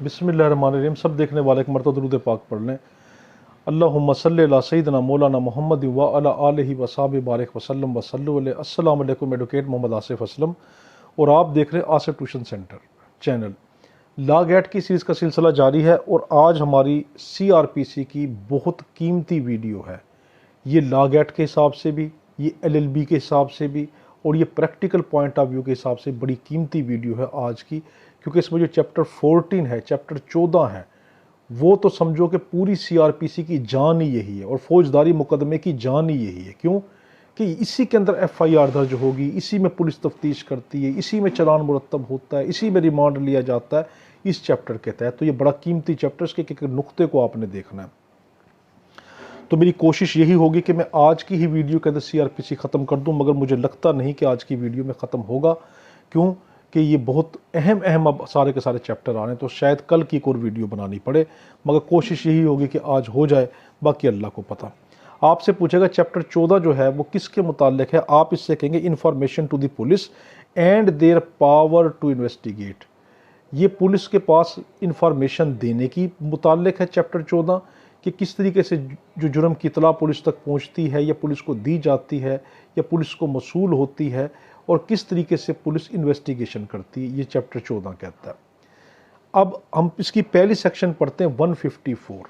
बिस्मिल्लाहिर्रहमानिर्रहीम। सब देखने वाले एक मरतबा दुरूद पाक पढ़ लें। अल्लाहुम्मा सल्लि अला सय्यिदिना मौलाना मुहम्मद व अला आलिहि व सहाबि बारिक वसल्लम वसल्लु अलैहि। अस्सलामु अलैकुम। एडवोकेट मोहम्मद आसिफ असलम और आप देख रहे हैं Asif tuition centre channel. Law gate की सीरीज़ का सिलसिला जारी है और आज हमारी CRPC की बहुत कीमती वीडियो है। ये लॉ गेट के हिसाब से भी, ये LLB के हिसाब से भी और ये प्रैक्टिकल पॉइंट ऑफ व्यू के हिसाब से बड़ी कीमती वीडियो है आज की, क्योंकि इसमें जो चैप्टर 14 है, चैप्टर 14 है, वो तो समझो कि पूरी CRPC की जान ही यही है और फौजदारी मुकदमे की जान ही यही है। क्यों कि इसी के अंदर FIR दर्ज होगी, इसी में पुलिस तफ्तीश करती है, इसी में चालान मुरतब होता है, इसी में रिमांड लिया जाता है इस चैप्टर के तहत। तो ये बड़ा कीमती चैप्टर, इसके एक नुक्ते को आपने देखना है। तो मेरी कोशिश यही होगी कि मैं आज की ही वीडियो के अंदर CRPC ख़त्म कर दूं, मगर मुझे लगता नहीं कि आज की वीडियो में ख़त्म होगा। क्यों कि ये बहुत अहम अब सारे के सारे चैप्टर आ रहे हैं, तो शायद कल की एक और वीडियो बनानी पड़े, मगर कोशिश यही होगी कि आज हो जाए, बाकी अल्लाह को पता। आपसे पूछेगा चैप्टर 14 जो है वो किसके मुताल्लिक है, आप इससे कहेंगे information to the police and their power to investigate. ये पुलिस के पास इंफॉर्मेशन देने की मुताल्लिक है चैप्टर 14, कि किस तरीके से जो जुर्म की इतला पुलिस तक पहुंचती है या पुलिस को दी जाती है या पुलिस को मसूल होती है और किस तरीके से पुलिस इन्वेस्टिगेशन करती है, ये चैप्टर 14 कहता है। अब हम इसकी पहली सेक्शन पढ़ते हैं 154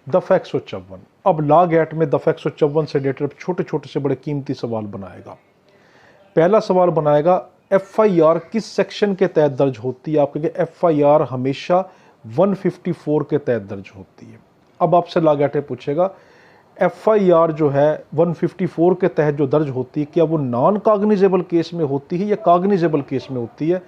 दफ़ा 154। अब लॉ गेट में दफ़ा 154 से रिलेटेड छोटे छोटे से बड़े कीमती सवाल बनाएगा। पहला सवाल बनाएगा FIR किस सेक्शन के तहत दर्ज होती है। आप कहेंगे FIR हमेशा 154 के तहत दर्ज होती है। अब आपसे लॉ गेट पूछेगा FIR जो है 154 के तहत जो दर्ज होती है, क्या वो नॉन कॉग्निजेबल केस में होती है या कॉग्निजेबल केस में होती है।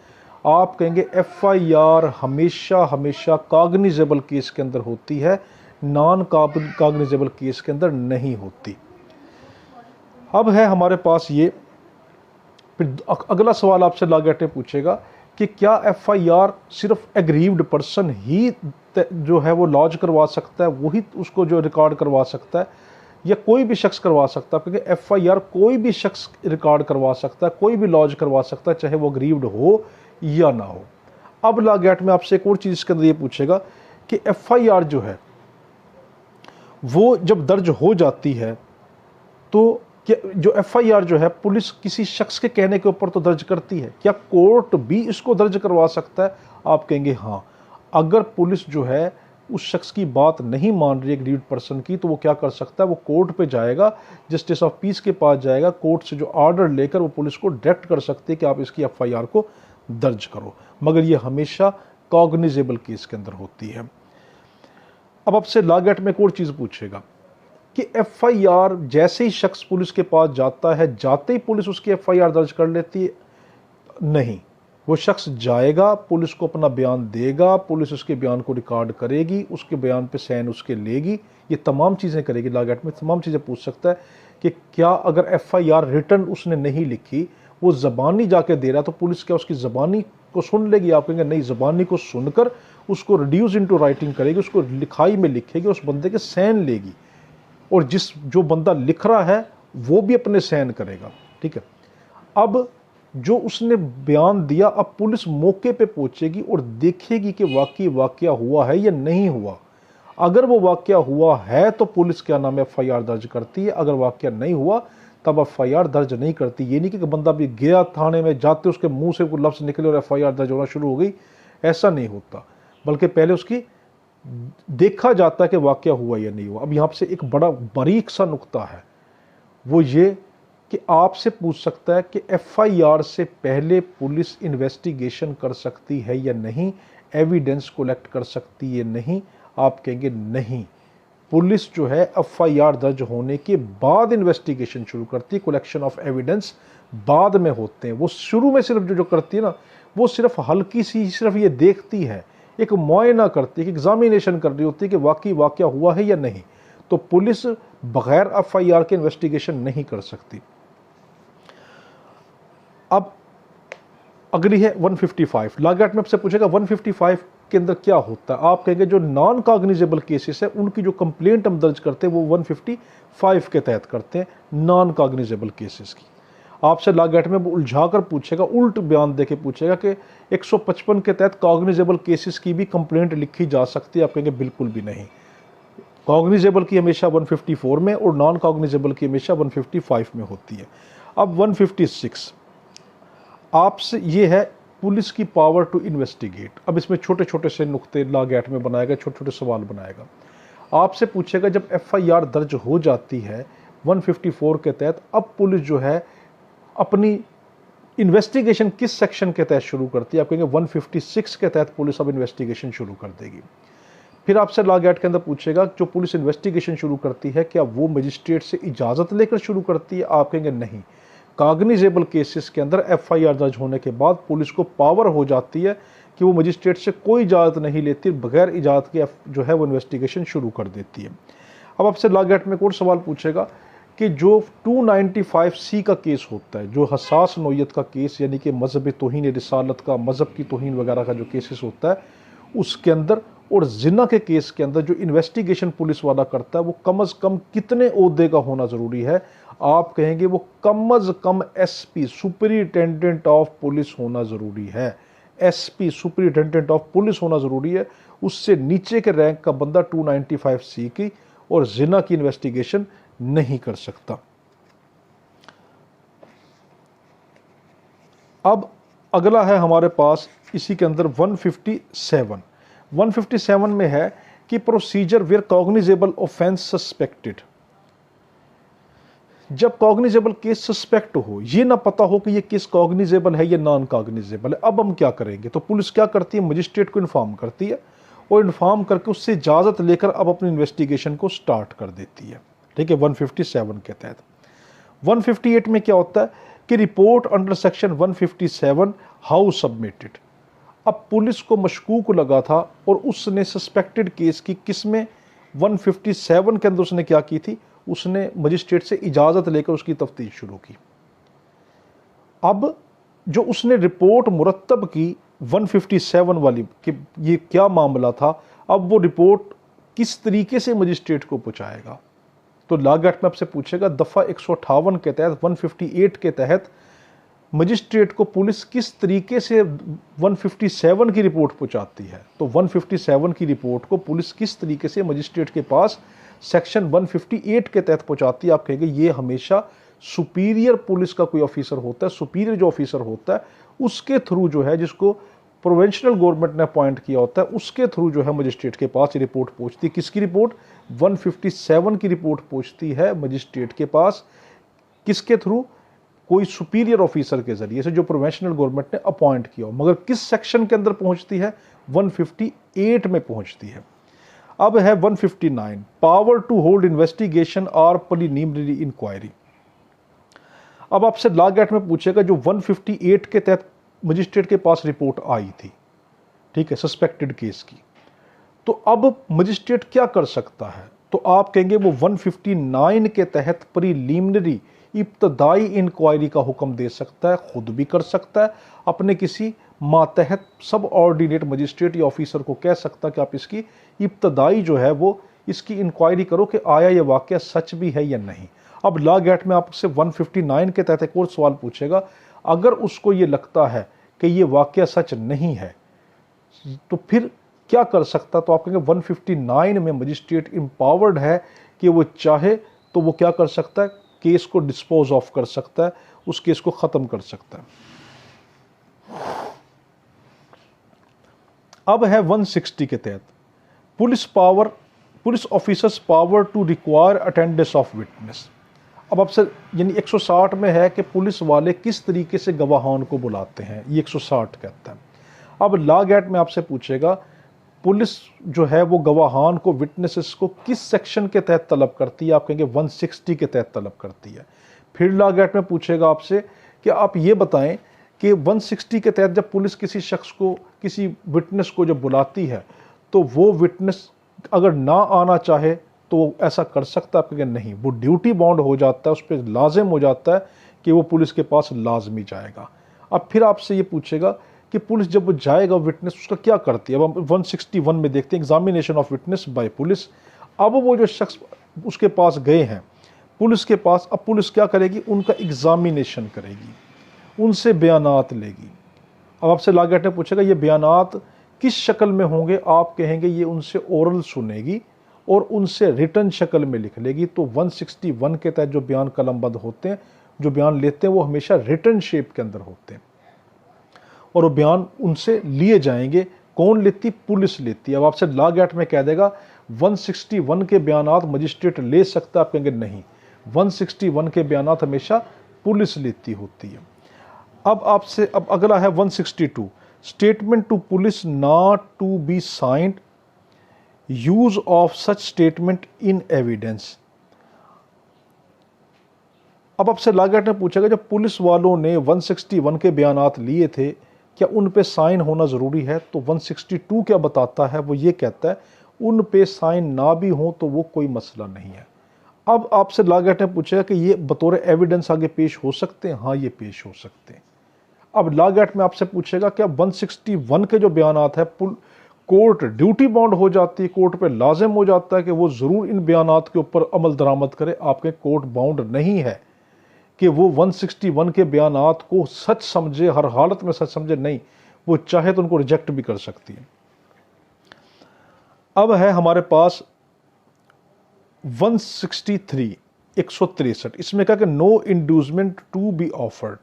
आप कहेंगे FIR हमेशा कॉग्निजेबल केस के अंदर होती है, नॉन कॉग्निजेबल केस के अंदर नहीं होती। अब है हमारे पास ये, फिर अगला सवाल आपसे लॉ गेट पूछेगा कि क्या FIR सिर्फ एग्रीव्ड पर्सन ही जो है वो लॉज करवा सकता है, वही उसको जो रिकॉर्ड करवा सकता है, या कोई भी शख्स करवा सकता है। क्योंकि FIR कोई भी शख्स रिकॉर्ड करवा सकता है, कोई भी लॉज करवा सकता है, चाहे वो एग्रीव्ड हो या ना हो। अब लॉ गेट में आपसे एक और चीज़ के अंदर ये पूछेगा कि FIR जो है वो जब दर्ज हो जाती है तो क्या जो FIR जो है पुलिस किसी शख्स के कहने के ऊपर तो दर्ज करती है, क्या कोर्ट भी इसको दर्ज करवा सकता है। आप कहेंगे हाँ, अगर पुलिस जो है उस शख्स की बात नहीं मान रही है एग्रीव्ड पर्सन की, तो वो क्या कर सकता है, वो कोर्ट पे जाएगा, जस्टिस ऑफ पीस के पास जाएगा, कोर्ट से जो ऑर्डर लेकर वो पुलिस को डायरेक्ट कर सकते हैं कि आप इसकी FIR को दर्ज करो, मगर ये हमेशा कॉग्निजेबल केस के अंदर होती है। अब आपसे लॉ गेट में एक और चीज़ पूछेगा कि FIR जैसे ही शख्स पुलिस के पास जाता है, जाते ही पुलिस उसकी FIR दर्ज कर लेती है। नहीं, वो शख्स जाएगा, पुलिस को अपना बयान देगा, पुलिस उसके बयान को रिकॉर्ड करेगी, उसके बयान पे साइन उसके लेगी, ये तमाम चीज़ें करेगी। लॉ गेट में तमाम चीज़ें पूछ सकता है कि क्या अगर FIR रिटर्न उसने नहीं लिखी, वो ज़बानी जाके दे रहा, तो पुलिस क्या उसकी ज़बानी को सुन लेगी। आप कहेंगे नहीं, ज़बानी को सुनकर उसको रिड्यूस इनटू राइटिंग करेगी, उसको लिखाई में लिखेगी, उस बंदे के साइन लेगी, और जो बंदा लिख रहा है वो भी अपने साइन करेगा। ठीक है, अब जो उसने बयान दिया, अब पुलिस मौके पे पहुंचेगी और देखेगी कि वाकई वाकया हुआ है या नहीं हुआ। अगर वो वाकया हुआ है तो पुलिस क्या नाम है FIR दर्ज करती है, अगर वाकया नहीं हुआ तब FIR दर्ज नहीं करती। ये नहीं कि बंदा भी गया थाने में, जाते उसके मुंह से कोई लफ्ज़ निकले और FIR दर्ज होना शुरू हो गई, ऐसा नहीं होता, बल्कि पहले उसकी देखा जाता है कि वाकया हुआ या नहीं हुआ। अब यहाँ से एक बड़ा बारीक सा नुक्ता है, वो ये कि आपसे पूछ सकता है कि FIR से पहले पुलिस इन्वेस्टिगेशन कर सकती है या नहीं, एविडेंस कलेक्ट कर सकती है नहीं। आप कहेंगे नहीं, पुलिस जो है FIR दर्ज होने के बाद इन्वेस्टिगेशन शुरू करती है, कलेक्शन ऑफ एविडेंस बाद में होते हैं। वो शुरू में सिर्फ जो करती है ना, वो सिर्फ हल्की सी सिर्फ ये देखती है, एक मुआयना करती है, एक एग्जामिनेशन कर रही होती है कि वाकई वाकया हुआ है या नहीं। तो पुलिस बगैर FIR के इन्वेस्टिगेशन नहीं कर सकती। अब अगली है 155। लॉ गेट में आपसे पूछेगा 155 के अंदर क्या होता है। आप कहेंगे जो नॉन कॉग्निजेबल केसेस है उनकी जो कंप्लेंट हम दर्ज करते हैं वो 155 के तहत करते हैं, नॉन कॉग्निजेबल केसेस की। आपसे लॉ गेट में वो उलझा कर पूछेगा, उल्ट बयान दे के पूछेगा कि 155 के तहत कॉग्निजेबल केसेस की भी कंप्लेंट लिखी जा सकती है। आप कहेंगे बिल्कुल भी नहीं, कॉग्निजेबल की हमेशा 154 में और नॉन कॉग्निजेबल की हमेशा 155 में होती है। अब 156 आपसे ये है पुलिस की पावर टू इन्वेस्टिगेट। अब इसमें छोटे छोटे से नुक्ते लॉ गेट में बनाएगा, छोटे छोटे सवाल बनाएगा। आपसे पूछेगा जब FIR दर्ज हो जाती है 154 के तहत, अब पुलिस जो है अपनी इन्वेस्टिगेशन किस सेक्शन के तहत शुरू करती है। आप कहेंगे 156 के तहत पुलिस अब इन्वेस्टिगेशन शुरू कर देगी। फिर आपसे लॉ गेट के अंदर पूछेगा जो पुलिस इन्वेस्टिगेशन शुरू करती है क्या वो मजिस्ट्रेट से इजाज़त लेकर शुरू करती है। आप कहेंगे नहीं, कॉग्निजेबल केसेस के अंदर FIR दर्ज होने के बाद पुलिस को पावर हो जाती है कि वो मजिस्ट्रेट से कोई इजाज़त नहीं लेती, बगैर इजाज़त के जो है वो इन्वेस्टिगेशन शुरू कर देती है। अब आपसे लॉ गेट में एक और सवाल पूछेगा कि जो 295C का केस होता है, जो हसास नौयत का केस यानी कि मजहब तौहीन रिसालत का, मज़हब की तौहीन वगैरह का जो केसेस होता है, उसके अंदर और जिना के केस के अंदर जो इन्वेस्टिगेशन पुलिस वाला करता है वो कम अज़ कम कितने ओहदे का होना ज़रूरी है। आप कहेंगे वो कम अज़ कम SP सुपरिटेंडेंट ऑफ पुलिस होना ज़रूरी है। SP सुपरिटेंडेंट ऑफ पुलिस होना ज़रूरी है। उससे नीचे के रैंक का बंदा 295C की और जिना की इन्वेस्टिगेशन नहीं कर सकता। अब अगला है हमारे पास इसी के अंदर 157 में है कि procedure where cognizable offence suspected. जब कॉग्निजेबल केस सस्पेक्ट हो, ये ना पता हो कि ये केस कॉग्निजेबल है या नॉन कॉग्निजेबल है, अब हम क्या करेंगे। तो पुलिस क्या करती है, मजिस्ट्रेट को इन्फॉर्म करती है और इन्फॉर्म करके उससे इजाज़त लेकर अब अपनी इन्वेस्टिगेशन को स्टार्ट कर देती है। ठीक है, 157 के तहत। 158 में क्या होता है कि report under section 157 how submitted. अब पुलिस को मशकूक लगा था और उसने सस्पेक्टेड केस की किसमें 157 के अंदर उसने क्या की थी, उसने मजिस्ट्रेट से इजाज़त लेकर उसकी तफ्तीश शुरू की। अब जो उसने रिपोर्ट मुरतब की 157 वाली कि ये क्या मामला था, अब वो रिपोर्ट किस तरीके से मजिस्ट्रेट को पहुँचाएगा। तो लॉ गेट में आपसे पूछेगा दफ़ा 158 के तहत 158 के तहत मजिस्ट्रेट को पुलिस किस तरीके से 157 की रिपोर्ट पहुंचाती है। तो 157 की रिपोर्ट को पुलिस किस तरीके से मजिस्ट्रेट के पास सेक्शन 158 के तहत पहुंचाती है। आप कहेंगे ये हमेशा सुपीरियर पुलिस का कोई ऑफिसर होता है, सुपीरियर जो ऑफिसर होता है उसके थ्रू जो है, जिसको प्रोविंशियल गवर्नमेंट ने अपॉइंट किया होता है, उसके थ्रू जो है मजिस्ट्रेट के पास ये रिपोर्ट पहुंचती है। किसकी रिपोर्ट, 157 की रिपोर्ट पहुंचती है मजिस्ट्रेट के पास, किसके थ्रू, कोई सुपीरियर ऑफिसर के जरिए से जो प्रोविंशियल गवर्नमेंट ने अपॉइंट किया हो। मगर किस सेक्शन के अंदर पहुंचती है, 158 में पहुंचती है। अब है 159 पावर टू होल्ड इन्वेस्टिगेशन और प्रीलिमिनरी इंक्वायरी। अब आपसे लॉ गेट में पूछेगा जो 158 के तहत मजिस्ट्रेट के पास रिपोर्ट आई थी, ठीक है, सस्पेक्टेड केस की, तो अब मजिस्ट्रेट क्या कर सकता है। तो आप कहेंगे वो 159 के तहत प्रीलिमिनरी इब्तदाई इंक्वायरी का हुक्म दे सकता है, खुद भी कर सकता है, अपने किसी मातहत सब ऑर्डिनेट मजिस्ट्रेट या ऑफिसर को कह सकता है कि आप इसकी इब्तदाई जो है वो इसकी इंक्वायरी करो कि आया ये वाक़या सच भी है या नहीं। अब लॉ गेट में आपसे 159 के तहत एक और सवाल पूछेगा, अगर उसको ये लगता है कि ये वाक़या सच नहीं है तो फिर क्या कर सकता। तो आप कहेंगे 159 में मजिस्ट्रेट एम्पावर्ड है कि वो चाहे तो वो क्या कर सकता है, केस को डिस्पोज ऑफ कर सकता है, उस केस को ख़त्म कर सकता है। अब है 160 के तहत police officers power to require attendance of witness. अब आपसे यानी 160 में है कि पुलिस वाले किस तरीके से गवाहान को बुलाते हैं, ये 160 कहता है। अब लॉ गेट में आपसे पूछेगा पुलिस जो है वो गवाहान को, विटनेसेस को किस सेक्शन के तहत तलब करती है। आप कहेंगे 160 के तहत तलब करती है। फिर लॉ गेट में पूछेगा आपसे कि आप ये बताएं कि 160 के तहत जब पुलिस किसी शख्स को, किसी विटनेस को जब बुलाती है तो वो विटनेस अगर ना आना चाहे तो वो ऐसा कर सकता है। आप कहेंगे नहीं, वो ड्यूटी बाउंड हो जाता है, उस पर लाजिम हो जाता है कि वो पुलिस के पास लाजमी जाएगा। अब फिर आपसे ये पूछेगा कि पुलिस जब वो जाएगा विटनेस उसका क्या करती है। अब हम 161 में देखते हैं examination of witness bye police. अब वो जो शख्स उसके पास गए हैं, पुलिस के पास, अब पुलिस क्या करेगी, उनका एग्जामिनेशन करेगी, उनसे बयानात लेगी। अब आपसे लॉ गेट ने पूछेगा ये बयानात किस शक्ल में होंगे, आप कहेंगे ये उनसे ओरल सुनेगी और उनसे रिटर्न शक्ल में लिख लेगी। तो 161 के तहत जो बयान कलमबंद होते हैं, जो बयान लेते हैं, वो हमेशा रिटर्न शेप के अंदर होते हैं और वो बयान उनसे लिए जाएंगे। कौन लेती, पुलिस लेती है। अब आपसे लॉ गेट में कह देगा 161 के बयानात मजिस्ट्रेट ले सकता है, आप कहेंगे नहीं, 161 के बयानात हमेशा पुलिस लेती होती है। अब आपसे, अब अगला है 162, statement to police not to be signed, use of such statement in evidence. अब आपसे लॉ गेट ने पूछेगा जब पुलिस वालों ने 161 के बयानात लिए थे, क्या उन पे साइन होना ज़रूरी है? तो 162 क्या बताता है, वो ये कहता है उन पे साइन ना भी हो तो वो कोई मसला नहीं है। अब आपसे लॉ गेट ने पूछेगा कि ये बतौर एविडेंस आगे पेश हो सकते हैं, हाँ ये पेश हो सकते हैं। अब लॉ गेट में आपसे पूछेगा क्या 161 के जो बयानात है कोर्ट ड्यूटी बाउंड हो जाती है, कोर्ट पे लाजिम हो जाता है कि वो ज़रूर इन बयानात के ऊपर अमल दरामद करे? आपके कोर्ट बाउंड नहीं है कि वो 161 के बयानात को सच समझे, हर हालत में सच समझे, नहीं, वो चाहे तो उनको रिजेक्ट भी कर सकती है। अब है हमारे पास 163, 163, इसमें कहा कि no inducement to be offered.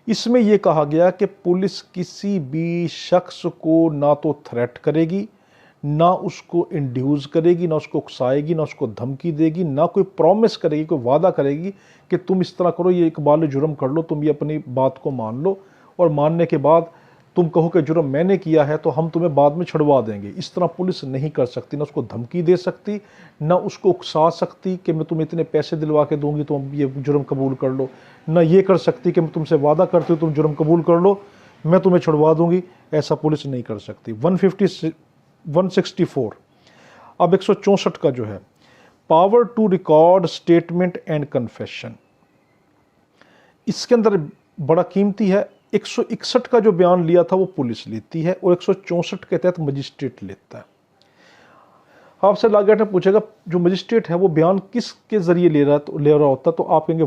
इसमें यह कहा गया कि पुलिस किसी भी शख्स को ना तो थ्रेट करेगी, ना उसको इंड्यूस करेगी, ना उसको उकसाएगी, ना उसको धमकी देगी, ना कोई प्रॉमिस करेगी, कोई वादा करेगी कि तुम इस तरह करो, ये इकबाल जुर्म कर लो, तुम ये अपनी बात को मान लो और मानने के बाद तुम कहो कि जुर्म मैंने किया है तो हम तुम्हें बाद में छुड़वा देंगे। इस तरह पुलिस नहीं कर सकती, ना उसको धमकी दे सकती, ना उसको उकसा सकती कि मैं तुम्हें इतने पैसे दिलवा के दूंगी तुम ये जुर्म कबूल कर लो, ना ये कर सकती कि मैं तुमसे वादा करती हूँ तुम जुर्म कबूल कर लो, मैं तुम्हें छुड़वा दूंगी। ऐसा पुलिस नहीं कर सकती। 164, अब 164 का जो है power to record statement and confession, इसके अंदर बड़ा कीमती है। 161 का जो बयान लिया था वो पुलिस लेती है और 164 के तहत मजिस्ट्रेट लेता है। आपसे लॉ गेट ने पूछेगा जो मजिस्ट्रेट है वो बयान किसके जरिए ले रहा होता, तो आप कहेंगे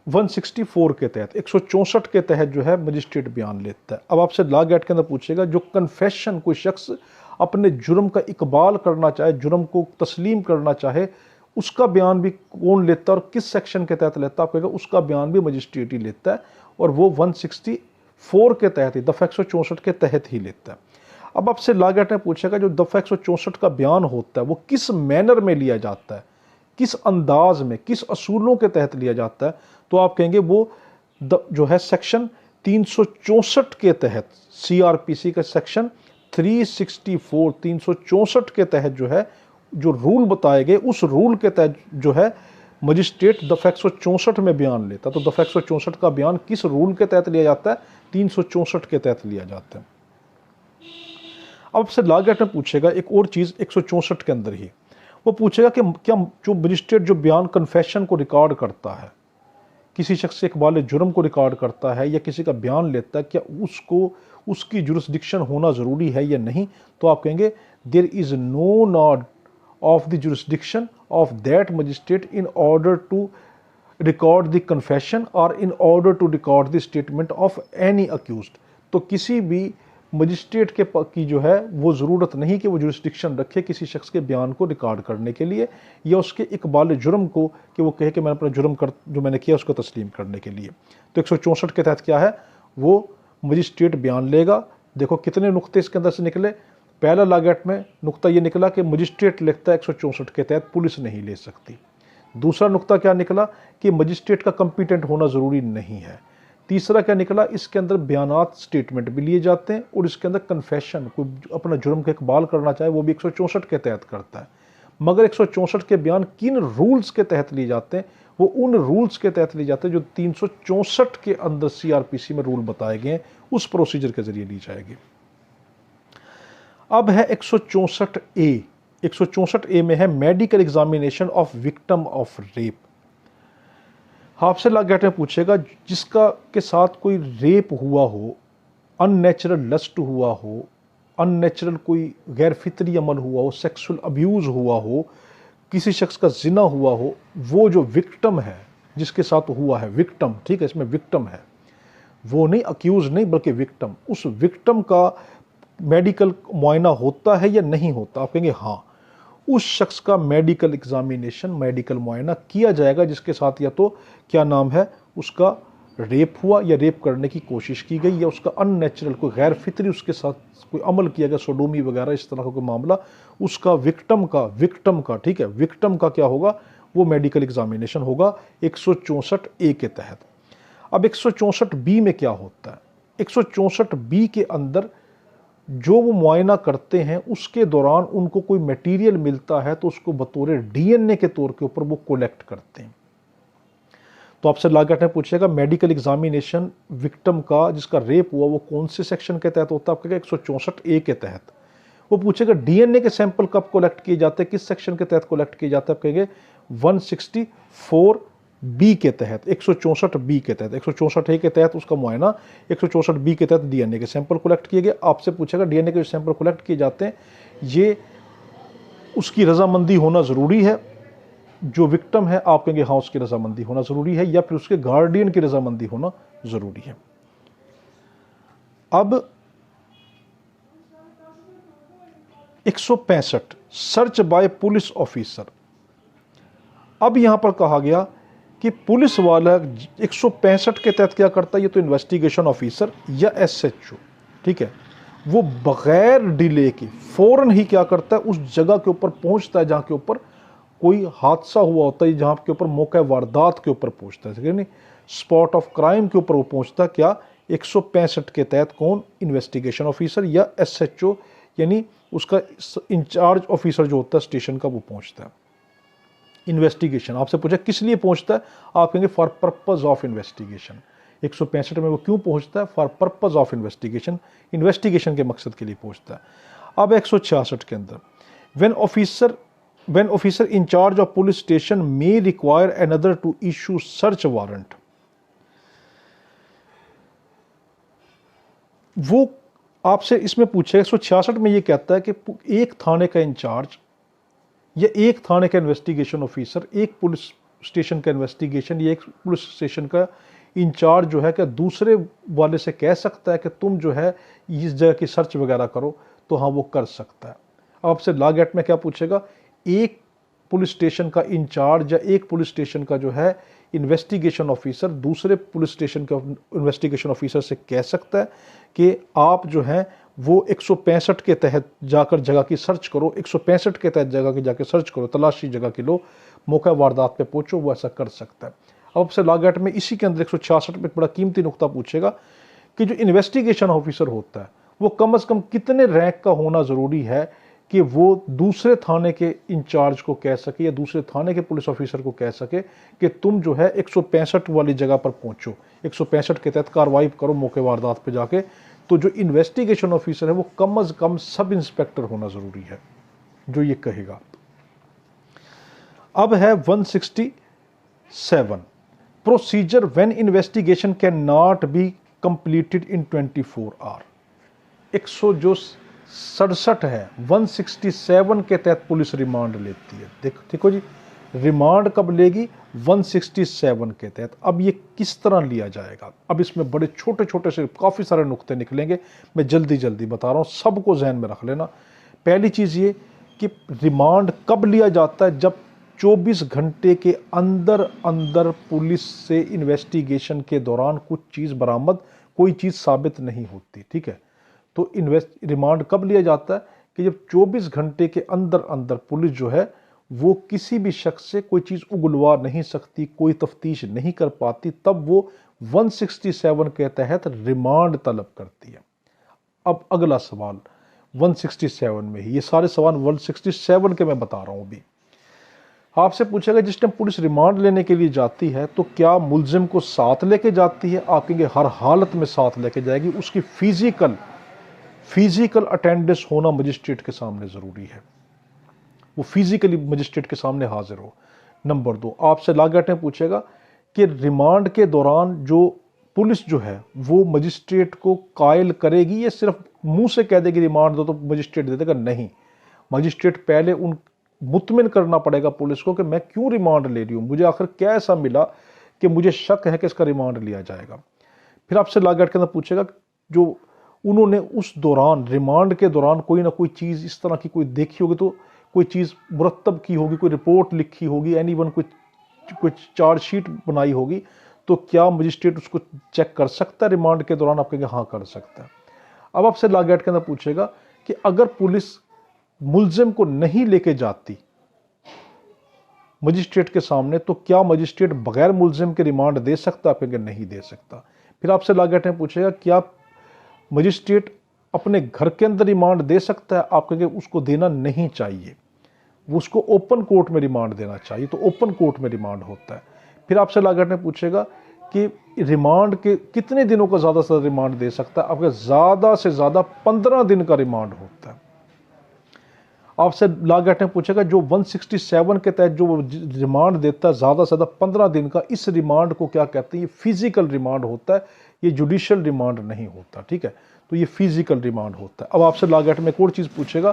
164 के तहत, 164 के तहत जो है मजिस्ट्रेट बयान लेता है। अब आपसे लॉ गेट के अंदर पूछेगा जो कन्फेशन, कोई शख्स अपने जुर्म का इकबाल करना चाहे, जुर्म को तस्लीम करना चाहे, उसका बयान भी कौन लेता है और किस सेक्शन के तहत लेता है? आप कहेगा उसका बयान भी मजिस्ट्रेट ही लेता है और वो 164 के तहत ही, दफ़ा 164 के तहत ही लेता है। अब आपसे लॉ गेट ने पूछेगा जो दफ़ा 164 का बयान होता है वो किस मैनर में लिया जाता है, किस अंदाज में, किस असूलों के तहत लिया जाता है? तो आप कहेंगे वो जो है सेक्शन 364 के तहत, CRPC का सेक्शन 364, 364 के तहत जो है जो रूल बताए गए, उस रूल के तहत जो है मजिस्ट्रेट दफ़ा 164 में बयान लेता। तो दफ़ा 164 का बयान किस रूल के तहत लिया जाता है? 364 के तहत लिया जाता है। अब आपसे लॉ गेट में पूछेगा एक और चीज़ 164 के अंदर ही, वो पूछेगा कि क्या जो मजिस्ट्रेट जो बयान कन्फेशन को रिकॉर्ड करता है, किसी शख्स से इकबाल जुर्म को रिकॉर्ड करता है या किसी का बयान लेता है, क्या उसको उसकी जुरिस्डिक्शन होना ज़रूरी है या नहीं? तो आप कहेंगे there is no not of the jurisdiction of that magistrate in order to record the confession or in order to record the statement of any accused। तो किसी भी मजिस्ट्रेट की जो है वो ज़रूरत नहीं कि वो जुरिस्डिक्शन रखे किसी शख्स के बयान को रिकॉर्ड करने के लिए या उसके इकबाल जुर्म को कि वो कहे कि मैंने अपना जुर्म जो मैंने किया उसको तस्लीम करने के लिए। तो 164 के तहत क्या है, वो मजिस्ट्रेट बयान लेगा। देखो कितने नुक्ते इसके अंदर से निकले। पहला लॉ गेट में नुक्ता ये निकला कि मजिस्ट्रेट लिखता है 164 के तहत, पुलिस नहीं ले सकती। दूसरा नुक्ता क्या निकला कि मजिस्ट्रेट का कंपिटेंट होना ज़रूरी नहीं है। तीसरा क्या निकला, इसके अंदर बयानात स्टेटमेंट भी लिए जाते हैं और इसके अंदर कन्फेशन, कोई अपना जुर्म का इकबाल करना चाहे वो भी 164 के तहत करता है। मगर 164 के बयान किन रूल्स के तहत लिए जाते हैं? वो उन रूल्स के तहत लिए जाते हैं जो 364 के अंदर CRPC में रूल बताए गए हैं, उस प्रोसीजर के जरिए ली जाएगी। अब है 164A। 164A में है medical examination of victim of rape. आपसे लॉ गेट में पूछेगा जिसका के साथ कोई रेप हुआ हो, अननेचुरल लस्ट हुआ हो, अननेचुरल कोई गैर फितरी अमल हुआ हो, सेक्सुअल अब्यूज़ हुआ हो, किसी शख्स का जिना हुआ हो, वो जो विक्टिम है, जिसके साथ हुआ है, विक्टिम, ठीक है, इसमें विक्टिम है, वो नहीं, अक्यूज नहीं, बल्कि विक्टिम, उस विक्टिम का मेडिकल मुआयना होता है या नहीं होता? आप कहेंगे हाँ, उस शख्स का मेडिकल एग्जामिनेशन, मेडिकल मुआयना किया जाएगा जिसके साथ या तो क्या नाम है उसका रेप हुआ या रेप करने की कोशिश की गई या उसका अननेचुरल कोई गैर फितरी उसके साथ कोई अमल किया गया, सोडोमी वगैरह इस तरह का कोई मामला, उसका विक्टिम का ठीक है, विक्टिम का क्या होगा, वो मेडिकल एग्जामिनेशन होगा 164A के तहत। अब 164B में क्या होता है? 164B के अंदर जो वो मुआयना करते हैं उसके दौरान उनको कोई मटेरियल मिलता है तो उसको बतौर DNA के तौर के ऊपर वो कलेक्ट करते हैं। तो आपसे लॉ ने पूछेगा मेडिकल एग्जामिनेशन विक्टिम का जिसका रेप हुआ वो कौन से सेक्शन के तहत होता है? आप कहेंगे 164A के तहत। वो पूछेगा DNA के सैंपल कब कलेक्ट किए जाते हैं, किस सेक्शन के तहत कलेक्ट किए जाते हैं? आप कहेंगे 164B के तहत, 164B के तहत। 164A के तहत उसका मुआयना, 164B के तहत DNA के सैंपल कलेक्ट किए गए। आपसे पूछेगा DNA के सैंपल कलेक्ट किए जाते हैं, ये उसकी रजामंदी होना ज़रूरी है? जो विक्टिम है आप कहेंगे हाँ, उसकी रजामंदी होना ज़रूरी है, या फिर उसके गार्डियन की रजामंदी होना ज़रूरी है। अब 165 सर्च बाय पुलिस ऑफिसर। अब यहां पर कहा गया कि पुलिस वाला 165 के तहत क्या करता है? ये तो इन्वेस्टिगेशन ऑफिसर या SHO, ठीक है, वो बगैर डिले के फौरन ही क्या करता है, उस जगह के ऊपर पहुंचता है जहां के ऊपर कोई हादसा हुआ होता है, जहां के ऊपर मौका वारदात के ऊपर पहुंचता है, नहीं, स्पॉट ऑफ क्राइम के ऊपर वो पहुंचता है। क्या 165 के तहत? कौन? इन्वेस्टिगेशन ऑफिसर या SHO, यानी उसका इंचार्ज ऑफिसर जो होता है स्टेशन का, वो पहुंचता है। इन्वेस्टिगेशन, आपसे पूछा किस लिए पहुंचता है? आप कहेंगे फॉर पर्पज ऑफ इन्वेस्टिगेशन। 165 में वो क्यों पहुंचता है? For purpose of investigation, investigation के मकसद के लिए पहुंचता है। अब 166 के अंदर when officer in charge of police station may require another to issue search warrant, वो आपसे इसमें पूछेगा 166 में ये कहता है कि एक थाने का इंचार्ज या एक थाने का इन्वेस्टिगेशन ऑफिसर, एक पुलिस स्टेशन का इन्वेस्टिगेशन या एक पुलिस स्टेशन का इंचार्ज जो है क्या दूसरे वाले से कह सकता है कि तुम जो है इस जगह की सर्च वगैरह करो? तो हाँ, वो कर सकता है। आपसे लॉ गेट में क्या पूछेगा? एक पुलिस स्टेशन का इंचार्ज या एक पुलिस स्टेशन का जो है इन्वेस्टिगेशन ऑफिसर दूसरे पुलिस स्टेशन के इन्वेस्टिगेशन ऑफिसर से कह सकता है कि आप जो है वो 165 के तहत जाकर जगह की सर्च करो, 165 के तहत जगह की जाकर सर्च करो, तलाशी जगह की लो, मौका वारदात पे पहुंचो, वो ऐसा कर सकता है। अब से लॉ गेट में इसी के अंदर 166 में एक बड़ा कीमती नुकता पूछेगा कि जो इन्वेस्टिगेशन ऑफिसर होता है वो कम से कम कितने रैंक का होना ज़रूरी है कि वो दूसरे थाने के इंचार्ज को कह सके या दूसरे थाने के पुलिस ऑफिसर को कह सके कि तुम जो है 165 वाली जगह पर पहुंचो, 165 के तहत कार्रवाई करो मौके वारदात पे जाके। तो जो इन्वेस्टिगेशन ऑफिसर है वो कम से कम सब इंस्पेक्टर होना ज़रूरी है, जो ये कहेगा। अब है 167 procedure when investigation can not be completed in 24 hour. 167 है, 167 के तहत पुलिस रिमांड लेती है। देखो जी, रिमांड कब लेगी? 167 के तहत। अब ये किस तरह लिया जाएगा? अब इसमें बड़े छोटे छोटे से काफ़ी सारे नुक्ते निकलेंगे, मैं जल्दी जल्दी बता रहा हूँ, सबको जहन में रख लेना। पहली चीज़ ये कि रिमांड कब लिया जाता है? जब 24 घंटे के अंदर अंदर पुलिस से इन्वेस्टिगेशन के दौरान कुछ चीज़ बरामद, कोई चीज़ साबित नहीं होती, ठीक है। तो रिमांड कब लिया जाता है? कि जब 24 घंटे के अंदर अंदर पुलिस जो है वो किसी भी शख्स से कोई चीज़ उगलवा नहीं सकती, कोई तफ्तीश नहीं कर पाती, तब वो 167 के तहत रिमांड तलब करती है। अब अगला सवाल 167 में ही, ये सारे सवाल 167 के मैं बता रहा हूँ अभी। आपसे पूछेगा जिस टाइम पुलिस रिमांड लेने के लिए जाती है तो क्या मुलजिम को साथ लेके जाती है? आप कहेंगे हर हालत में साथ लेके जाएगी, उसकी फिजिकल अटेंडेंस होना मजिस्ट्रेट के सामने ज़रूरी है, वो फिजिकली मजिस्ट्रेट के सामने हाजिर हो। नंबर 2, आपसे लॉ गेट में पूछेगा कि रिमांड के दौरान जो पुलिस जो है वो मजिस्ट्रेट को कायल करेगी या सिर्फ मुंह से कह देगी रिमांड दो तो मजिस्ट्रेट दे देगा? नहीं, मजिस्ट्रेट पहले मुतमिन करना पड़ेगा पुलिस को कि मैं क्यों रिमांड ले रही हूँ, मुझे आखिर क्या ऐसा मिला कि मुझे शक है कि इसका रिमांड लिया जाएगा। फिर आपसे लॉ गार्ड के अंदर पूछेगा जो उन्होंने उस दौरान रिमांड के दौरान कोई ना कोई चीज़ इस तरह की कोई देखी होगी, तो कोई चीज़ मुरतब की होगी, कोई रिपोर्ट लिखी होगी, एनीवन कोई चार्जशीट बनाई होगी, तो क्या मजिस्ट्रेट उसको चेक कर सकता है रिमांड के दौरान? आप कहेंगे हाँ कर सकता है। अब आपसे लॉ गार्ड के अंदर पूछेगा कि अगर पुलिस मुलजिम को नहीं लेके जाती मजिस्ट्रेट के सामने, तो क्या मजिस्ट्रेट बगैर मुलजिम के रिमांड दे सकता है? आप कहेंगे नहीं दे सकता। फिर आपसे लॉ गार्ड ने पूछेगा क्या मजिस्ट्रेट अपने घर के अंदर रिमांड दे सकता है? आप कहेंगे उसको देना नहीं चाहिए, वो उसको ओपन कोर्ट में रिमांड देना चाहिए, तो ओपन कोर्ट में रिमांड होता है। फिर आपसे लॉ गार्ड ने पूछेगा कि रिमांड के कितने दिनों का ज़्यादा से ज़्यादा रिमांड दे सकता है? आपके ज़्यादा से ज़्यादा 15 दिन का रिमांड होता है। आपसे लॉ गार्ड ने पूछेगा जो 167 के तहत जो रिमांड देता है ज़्यादा से ज़्यादा 15 दिन का, इस रिमांड को क्या कहते हैं? ये फिजिकल रिमांड होता है, ये जुडिशियल रिमांड नहीं होता, ठीक है? तो ये फिजिकल रिमांड होता है। अब आपसे लॉ गार्ड में एक और चीज़ पूछेगा,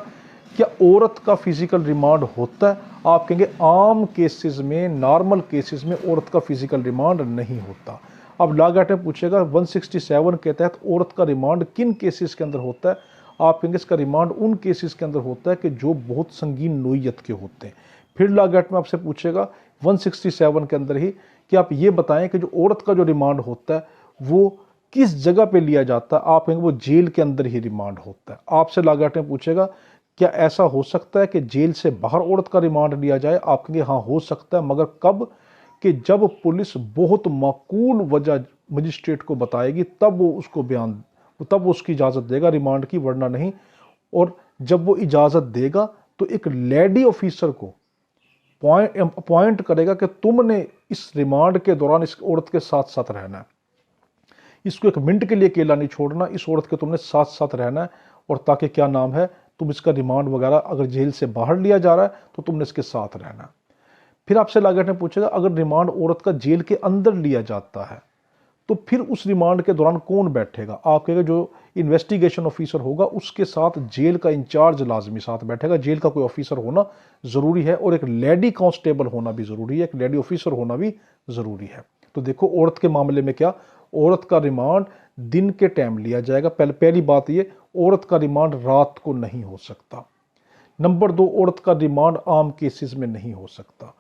क्या औरत का फिजिकल रिमांड होता है? आप कहेंगे आम केसेस में, नॉर्मल केसेस में औरत का फिजिकल रिमांड नहीं होता। अब लॉ गार्ड में पूछेगा 167 के तहत औरत का रिमांड किन केसेस के अंदर होता है? आप कहेंगे इसका रिमांड उन केसेस के अंदर होता है कि जो बहुत संगीन नोयत के होते हैं। फिर लॉ गार्ड में आपसे पूछेगा 167 के अंदर ही कि आप ये बताएं कि जो औरत का जो रिमांड होता है वो किस जगह पे लिया जाता है? आप कहेंगे वो जेल के अंदर ही रिमांड होता है। आपसे लॉ गार्ड में पूछेगा क्या ऐसा हो सकता है कि जेल से बाहर औरत का रिमांड लिया जाए? आप कहेंगे हाँ हो सकता है, मगर कब? कि जब पुलिस बहुत माकूल वजह मजिस्ट्रेट को बताएगी तब वो उसको तब वो उसकी इजाज़त देगा रिमांड की, वरना नहीं। और जब वो इजाज़त देगा तो एक लेडी ऑफिसर को अपॉइंट करेगा कि तुमने इस रिमांड के दौरान इस औरत के साथ साथ रहना है, इसको एक मिनट के लिए अकेला नहीं छोड़ना, इस औरत के तुमने साथ साथ रहना है, और ताकि क्या नाम है तुम इसका रिमांड वगैरह अगर जेल से बाहर लिया जा रहा है तो तुमने इसके साथ रहना है। फिर आपसे लॉ गार्ड ने पूछेगा अगर रिमांड औरत का जेल के अंदर लिया जाता है तो फिर उस रिमांड के दौरान कौन बैठेगा? आप कहेंगे जो इन्वेस्टिगेशन ऑफिसर होगा उसके साथ जेल का इंचार्ज लाजमी साथ बैठेगा, जेल का कोई ऑफिसर होना ज़रूरी है, और एक लेडी कांस्टेबल होना भी ज़रूरी है, एक लेडी ऑफिसर होना भी ज़रूरी है। तो देखो औरत के मामले में क्या, औरत का रिमांड दिन के टाइम लिया जाएगा। पहली बात ये, औरत का रिमांड रात को नहीं हो सकता। नंबर 2, औरत का रिमांड आम केसेस में नहीं हो सकता।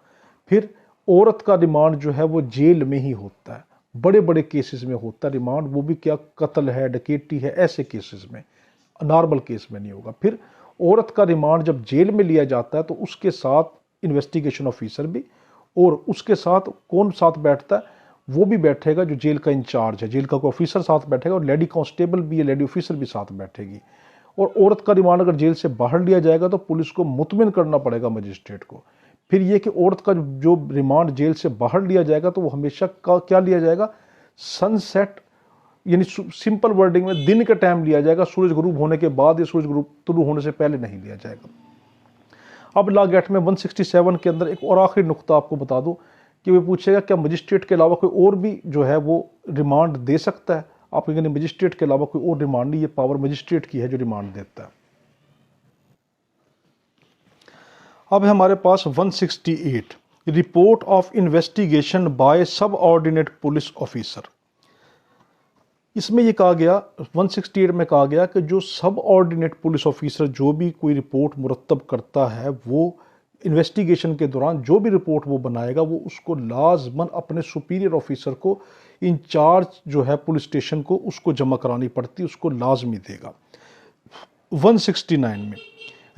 फिर औरत का रिमांड जो है वो जेल में ही होता है, बड़े बड़े केसेस में होता है रिमांड, वो भी क्या कत्ल है, डकैती है, ऐसे केसेस में, नॉर्मल केस में नहीं होगा। फिर औरत का रिमांड जब जेल में लिया जाता है तो उसके साथ इन्वेस्टिगेशन ऑफिसर भी, और उसके साथ कौन साथ बैठता है? वो भी बैठेगा जो जेल का इंचार्ज है, जेल का कोई ऑफिसर साथ बैठेगा, और लेडी कांस्टेबल भी है, लेडी ऑफिसर भी साथ बैठेगी। और औरत का रिमांड अगर जेल से बाहर लिया जाएगा तो पुलिस को मुतमिन करना पड़ेगा मजिस्ट्रेट को। फिर ये कि औरत का जो रिमांड जेल से बाहर लिया जाएगा तो वो हमेशा क्या लिया जाएगा? सनसेट, यानी सिंपल वर्डिंग में दिन का टाइम लिया जाएगा, सूरज गुरूब होने के बाद या सूरज गुरूब तुलू होने से पहले नहीं लिया जाएगा। अब लॉ गार्ड में 167 के अंदर एक और आखिरी नुक्ता आपको बता दूं कि वो पूछेगा क्या मजिस्ट्रेट के अलावा कोई और भी जो है वो रिमांड दे सकता है? आप कहेंगे मजिस्ट्रेट के अलावा कोई और रिमांड नहीं, ये पावर मजिस्ट्रेट की है जो रिमांड देता है। अब है हमारे पास 168, रिपोर्ट ऑफ इन्वेस्टिगेशन बाय सब ऑर्डिनेट पुलिस ऑफिसर। इसमें ये कहा गया, 168 में कहा गया कि जो सब ऑर्डिनेट पुलिस ऑफिसर जो भी कोई रिपोर्ट मुरतब करता है, वो इन्वेस्टिगेशन के दौरान जो भी रिपोर्ट वो बनाएगा वो उसको लाजमन अपने सुपीरियर ऑफिसर को, इंचार्ज जो है पुलिस स्टेशन को, उसको जमा करानी पड़ती, उसको लाजमी देगा। 169 में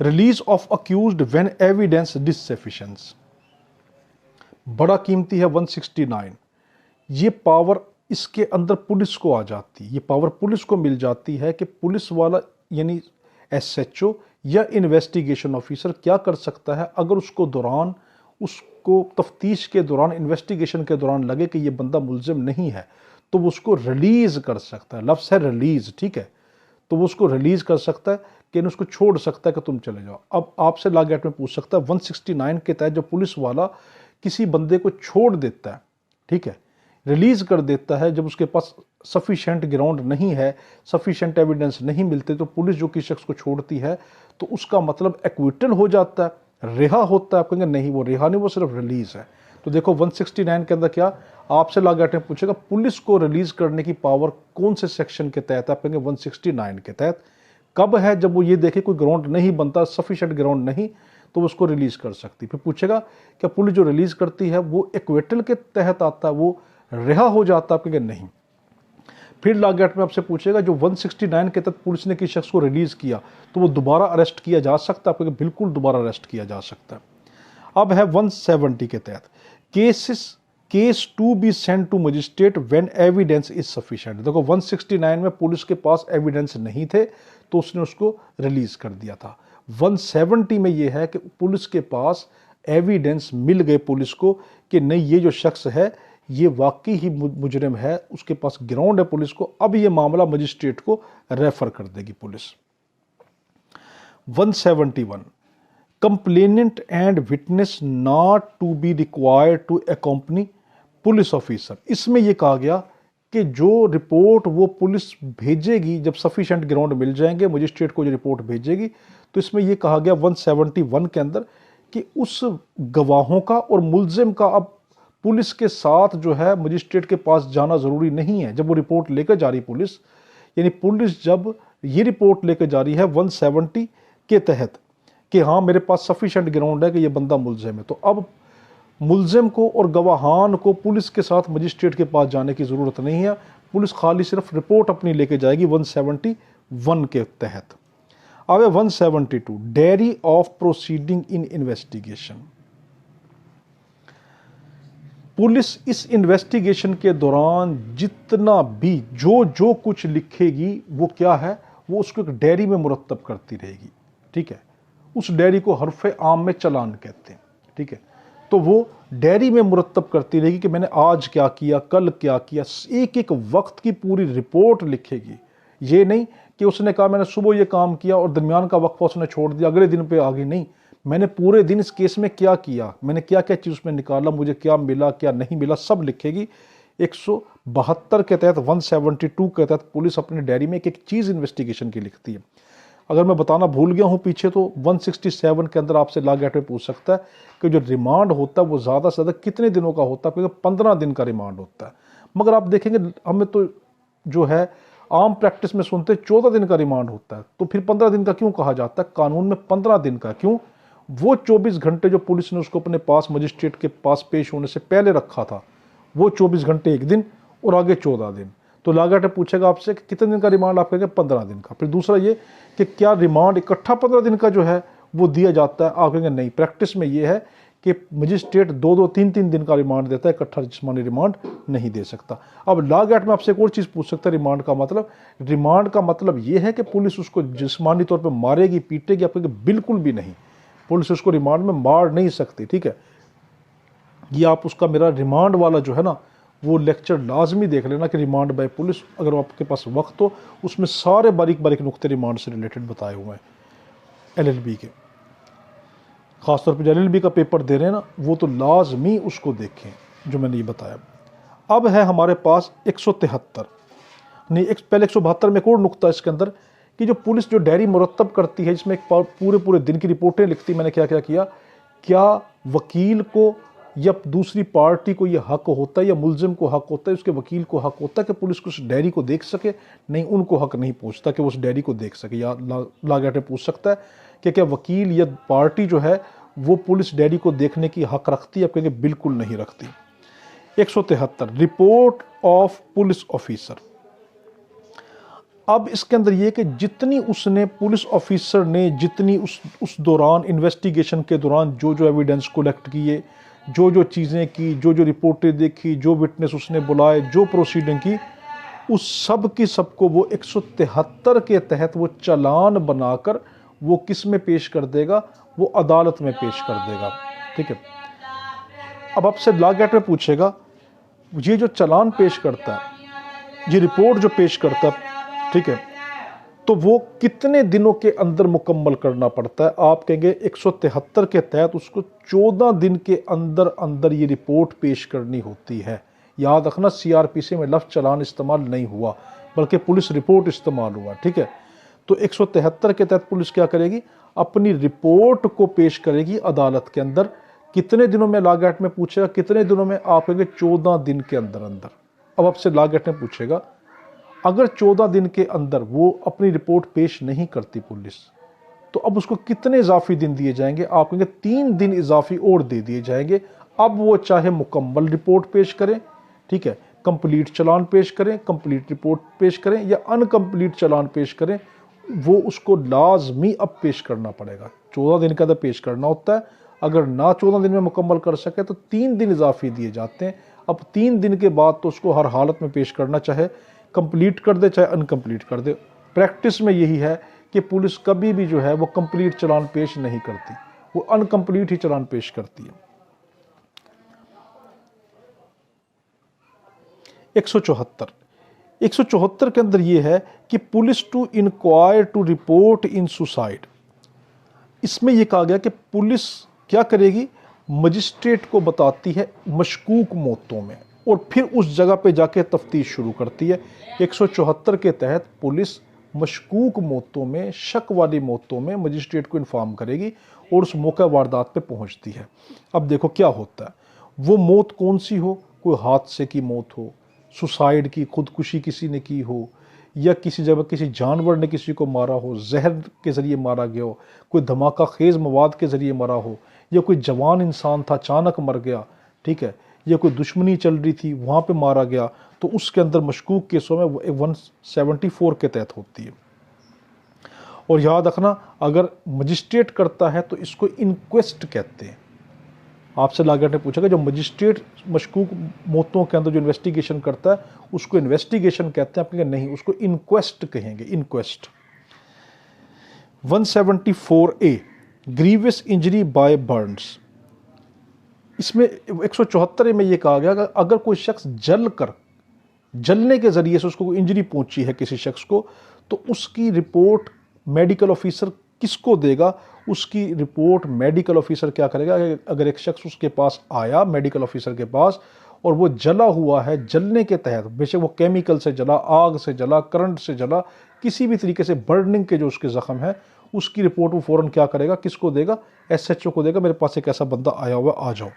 release of accused when evidence deficiency, बड़ा कीमती है 169। ये पावर इसके अंदर पुलिस को आ जाती है, ये पावर पुलिस को मिल जाती है कि पुलिस वाला यानी एसएचओ या इन्वेस्टिगेशन ऑफिसर क्या कर सकता है, अगर उसको तफ्तीश के दौरान, इन्वेस्टिगेशन के दौरान लगे कि ये बंदा मुलजिम नहीं है तो वो उसको रिलीज कर सकता है। लफ्ज़ है रिलीज, ठीक है, तो वो उसको रिलीज कर सकता है कि उसको छोड़ सकता है कि तुम चले जाओ। अब आपसे लॉ गार्ड में पूछ सकता है 169 के तहत जो पुलिस वाला किसी बंदे को छोड़ देता है, ठीक है, रिलीज कर देता है, जब उसके पास सफिशेंट ग्राउंड नहीं है, सफिशेंट एविडेंस नहीं मिलते, तो पुलिस जो किसी शख्स को छोड़ती है तो उसका मतलब एक्विटल हो जाता है, रिहा होता है? आप कहेंगे नहीं, वो रिहा नहीं, वो सिर्फ रिलीज है। तो देखो 169 के अंदर क्या आपसे लॉ गार्ड में पूछेगा पुलिस को रिलीज करने की पावर कौन से सेक्शन के तहत? आप कहेंगे 169 के तहत। कब है? जब वो ये देखे कोई ग्राउंड नहीं बनता, सफिशिएंट ग्राउंड नहीं, तो उसको रिलीज कर सकती। फिर पूछेगा क्या पुलिस जो रिलीज करती है वो एक्वेटल के तहत आता है, वो रिहा हो जाता है? आप कहेंगे नहीं। फिर लॉ गार्ड में आपसे पूछेगा जो 169 के तहत पुलिस ने किसी शख्स को रिलीज किया तो वो दोबारा अरेस्ट किया जा सकता है? आप कहेंगे बिल्कुल दोबारा अरेस्ट किया जा सकता है। अब है 170 के तहत case to be send to magistrate when evidence is sufficient. देखो 169 में पुलिस के पास एविडेंस नहीं थे तो उसने उसको रिलीज कर दिया था। 170 में यह है कि पुलिस के पास एविडेंस मिल गए पुलिस को कि नहीं ये जो शख्स है ये वाकई ही मुजरिम है, उसके पास ग्राउंड है पुलिस को, अब ये मामला मजिस्ट्रेट को रेफर कर देगी police. 171 complainant and witness not to be required to accompany police officer. इसमें यह कहा गया कि जो रिपोर्ट वो पुलिस भेजेगी जब सफिशिएंट ग्राउंड मिल जाएंगे, मजिस्ट्रेट को जो रिपोर्ट भेजेगी, तो इसमें यह कहा गया 171 के अंदर कि उस गवाहों का और मुलजिम का अब पुलिस के साथ जो है मजिस्ट्रेट के पास जाना जरूरी नहीं है। जब वो रिपोर्ट लेकर जा रही पुलिस, यानी पुलिस जब ये रिपोर्ट लेकर जा रही है 170 के तहत कि हाँ मेरे पास सफिशिएंट ग्राउंड है कि ये बंदा मुलजिम है, तो अब मुलजिम को और गवाहान को पुलिस के साथ मजिस्ट्रेट के पास जाने की ज़रूरत नहीं है। पुलिस खाली सिर्फ रिपोर्ट अपनी लेके जाएगी 171 के तहत। अब 172 diary of proceeding in investigation. Police इस इन्वेस्टिगेशन के दौरान जितना भी जो कुछ लिखेगी वो क्या है, वो उसको एक डायरी में मुरतब करती रहेगी। ठीक है, उस डायरी को हरफ आम में चालान कहते हैं। ठीक है, तो वो डायरी में मुरतब करती रहेगी कि मैंने आज क्या किया, कल क्या किया, एक एक वक्त की पूरी रिपोर्ट लिखेगी। ये नहीं कि उसने कहा मैंने सुबह ये काम किया और दरमियान का वक्फा उसने छोड़ दिया, अगले दिन पे आगे नहीं, मैंने पूरे दिन इस केस में क्या किया, मैंने क्या क्या चीज़ उसमें निकाला, मुझे क्या मिला क्या नहीं मिला, सब लिखेगी। 172 के तहत 172 के तहत पुलिस अपनी डायरी में एक एक चीज़ इन्वेस्टिगेशन की लिखती है। अगर मैं बताना भूल गया हूँ पीछे तो 167 के अंदर आपसे लॉ गार्ड में पूछ सकता है कि जो रिमांड होता है वो ज़्यादा से ज़्यादा कितने दिनों का होता है, क्योंकि 15 दिन का रिमांड होता है। मगर आप देखेंगे हमें तो जो है आम प्रैक्टिस में सुनते 14 दिन का रिमांड होता है, तो फिर 15 दिन का क्यों कहा जाता है? कानून में 15 दिन का क्यों? वो 24 घंटे जो पुलिस ने उसको अपने पास मजिस्ट्रेट के पास पेश होने से पहले रखा था, वो 24 घंटे एक दिन और आगे 14 दिन। तो लॉ गार्ड पूछेगा आपसे कि कितने दिन का रिमांड, आप कहेंगे 15 दिन का। फिर दूसरा ये कि क्या रिमांड इकट्ठा 15 दिन का जो है वो दिया जाता है? आप कहेंगे नहीं, प्रैक्टिस में ये है कि मजिस्ट्रेट 2-2, 3-3 दिन का रिमांड देता है, इकट्ठा जिस्मानी रिमांड नहीं दे सकता। अब लॉ गार्ड में आपसे एक और चीज़ पूछ सकता है रिमांड का मतलब। रिमांड का मतलब ये है कि पुलिस उसको जिस्मानी तौर पर मारेगी, पीटेगी? आप कहेंगे बिल्कुल भी नहीं, पुलिस उसको रिमांड में मार नहीं सकती। ठीक है, ये आप उसका मेरा रिमांड वाला जो है ना वो लेक्चर लाजमी देख लेना कि रिमांड बाय पुलिस, अगर आपके पास वक्त हो, उसमें सारे बारीक बारीक नुक्ते रिमांड से रिलेटेड बताए हुए हैं LLB के। ख़ासतौर पर जो LLB का पेपर दे रहे हैं ना, वो तो लाजमी उसको देखें जो मैंने ये बताया। अब है हमारे पास 173 नहीं, पहले 172 में एक और नुक्ता इसके अंदर कि जो पुलिस जो डायरी मुरतब करती है जिसमें पूरे दिन की रिपोर्टें लिखती, मैंने क्या क्या किया, क्या वकील को या दूसरी पार्टी को यह हक होता है या मुलजिम को हक होता है, उसके वकील को हक होता है कि पुलिस को उस डायरी को देख सके? नहीं, उनको हक नहीं पूछता कि वो उस डायरी को देख सके। या लॉ गार्ड पूछ सकता है कि क्या वकील या पार्टी जो है वो पुलिस डायरी को देखने की हक रखती है? आप कहेंगे बिल्कुल नहीं रखती। 173 रिपोर्ट ऑफ पुलिस ऑफिसर। अब इसके अंदर ये कि जितनी उसने पुलिस ऑफिसर ने जितनी उस दौरान इन्वेस्टिगेशन के दौरान जो एविडेंस कलेक्ट किए, जो चीज़ें की, जो रिपोर्टें देखी, जो विटनेस उसने बुलाए, जो प्रोसीडिंग की, उस सब की सबको वो 173 के तहत वो चालान बनाकर वो किस में पेश कर देगा? वो अदालत में पेश कर देगा। ठीक है, अब आपसे लॉ गार्ड में पूछेगा ये जो चालान पेश करता है, ये रिपोर्ट जो पेश करता है, ठीक है, तो वो कितने दिनों के अंदर मुकम्मल करना पड़ता है? आप कहेंगे 173 के तहत उसको 14 दिन के अंदर अंदर ये रिपोर्ट पेश करनी होती है। याद रखना CRPC में लफ्ज़ चालान इस्तेमाल नहीं हुआ बल्कि पुलिस रिपोर्ट इस्तेमाल हुआ। ठीक है, तो 173 के तहत पुलिस क्या करेगी? अपनी रिपोर्ट को पेश करेगी अदालत के अंदर। कितने दिनों में? लॉ एक्ट में पूछेगा कितने दिनों में, आप कहेंगे 14 दिन के अंदर अंदर। अब आपसे लॉ एक्ट में पूछेगा अगर 14 दिन के अंदर वो अपनी रिपोर्ट पेश नहीं करती पुलिस, तो अब उसको कितने इजाफी दिन दिए जाएंगे? आप कहेंगे 3 दिन इजाफी और दे दिए जाएंगे। अब वो चाहे मुकम्मल रिपोर्ट पेश करें, ठीक है, कंप्लीट चालान पेश करें, कंप्लीट रिपोर्ट पेश करें, या अनकंप्लीट चालान पेश करें, वो उसको लाजमी अब पेश करना पड़ेगा। 14 दिन के अंदर पेश करना होता है। अगर ना 14 दिन में मुकम्मल कर सके तो 3 दिन इजाफी दिए जाते हैं। अब 3 दिन के बाद तो उसको हर हालत में पेश करना, चाहे कंप्लीट कर दे चाहे अनकंप्लीट कर दे। प्रैक्टिस में यही है कि पुलिस कभी भी जो है वो कंप्लीट चालान पेश नहीं करती, वो अनकंप्लीट ही चालान पेश करती है। 174 के अंदर ये है कि police to inquire to report in suicide. इसमें यह कहा गया कि पुलिस क्या करेगी? मजिस्ट्रेट को बताती है मशकूक मौतों में, और फिर उस जगह पे जाके तफ्तीश शुरू करती है। 174 के तहत पुलिस मशकूक मौतों में, शक वाली मौतों में मजिस्ट्रेट को इन्फॉर्म करेगी और उस मौका वारदात पे पहुंचती है। अब देखो क्या होता है, वो मौत कौन सी हो, कोई हादसे की मौत हो, सुसाइड की, खुदकुशी किसी ने की हो, या किसी जगह किसी जानवर ने किसी को मारा हो, जहर के ज़रिए मारा गया हो, कोई धमाका खेज़ मवाद के ज़रिए मरा हो, या कोई जवान इंसान था अचानक मर गया, ठीक है, या कोई दुश्मनी चल रही थी वहाँ पे मारा गया, तो उसके अंदर मशकूक केसों में 174 के तहत होती है। और याद रखना, अगर मजिस्ट्रेट करता है तो इसको इंक्वेस्ट कहते हैं। आपसे लागत ने पूछा कि जो मजिस्ट्रेट मशकूक मौतों के अंदर जो इन्वेस्टिगेशन करता है उसको इन्वेस्टिगेशन कहते हैं, आप कहेंगे नहीं, उसको इंक्वेस्ट कहेंगे, inquest. 174A grievous injury bye Burns. इसमें 174 में ये कहा गया कि अगर कोई शख्स जलने के जरिए से उसको कोई इंजरी पहुंची है किसी शख्स को, तो उसकी रिपोर्ट मेडिकल ऑफिसर किसको देगा? उसकी रिपोर्ट मेडिकल ऑफिसर क्या करेगा? अगर एक शख्स उसके पास आया मेडिकल ऑफिसर के पास और वो जला हुआ है, जलने के तहत, बेशक वो केमिकल से जला, आग से जला, करंट से जला, किसी भी तरीके से बर्निंग के जो उसके जख्म है, उसकी रिपोर्ट वो फौरन क्या करेगा? किसको देगा? SHO को देगा, मेरे पास एक ऐसा बंदा आया हुआ, आ जाओ।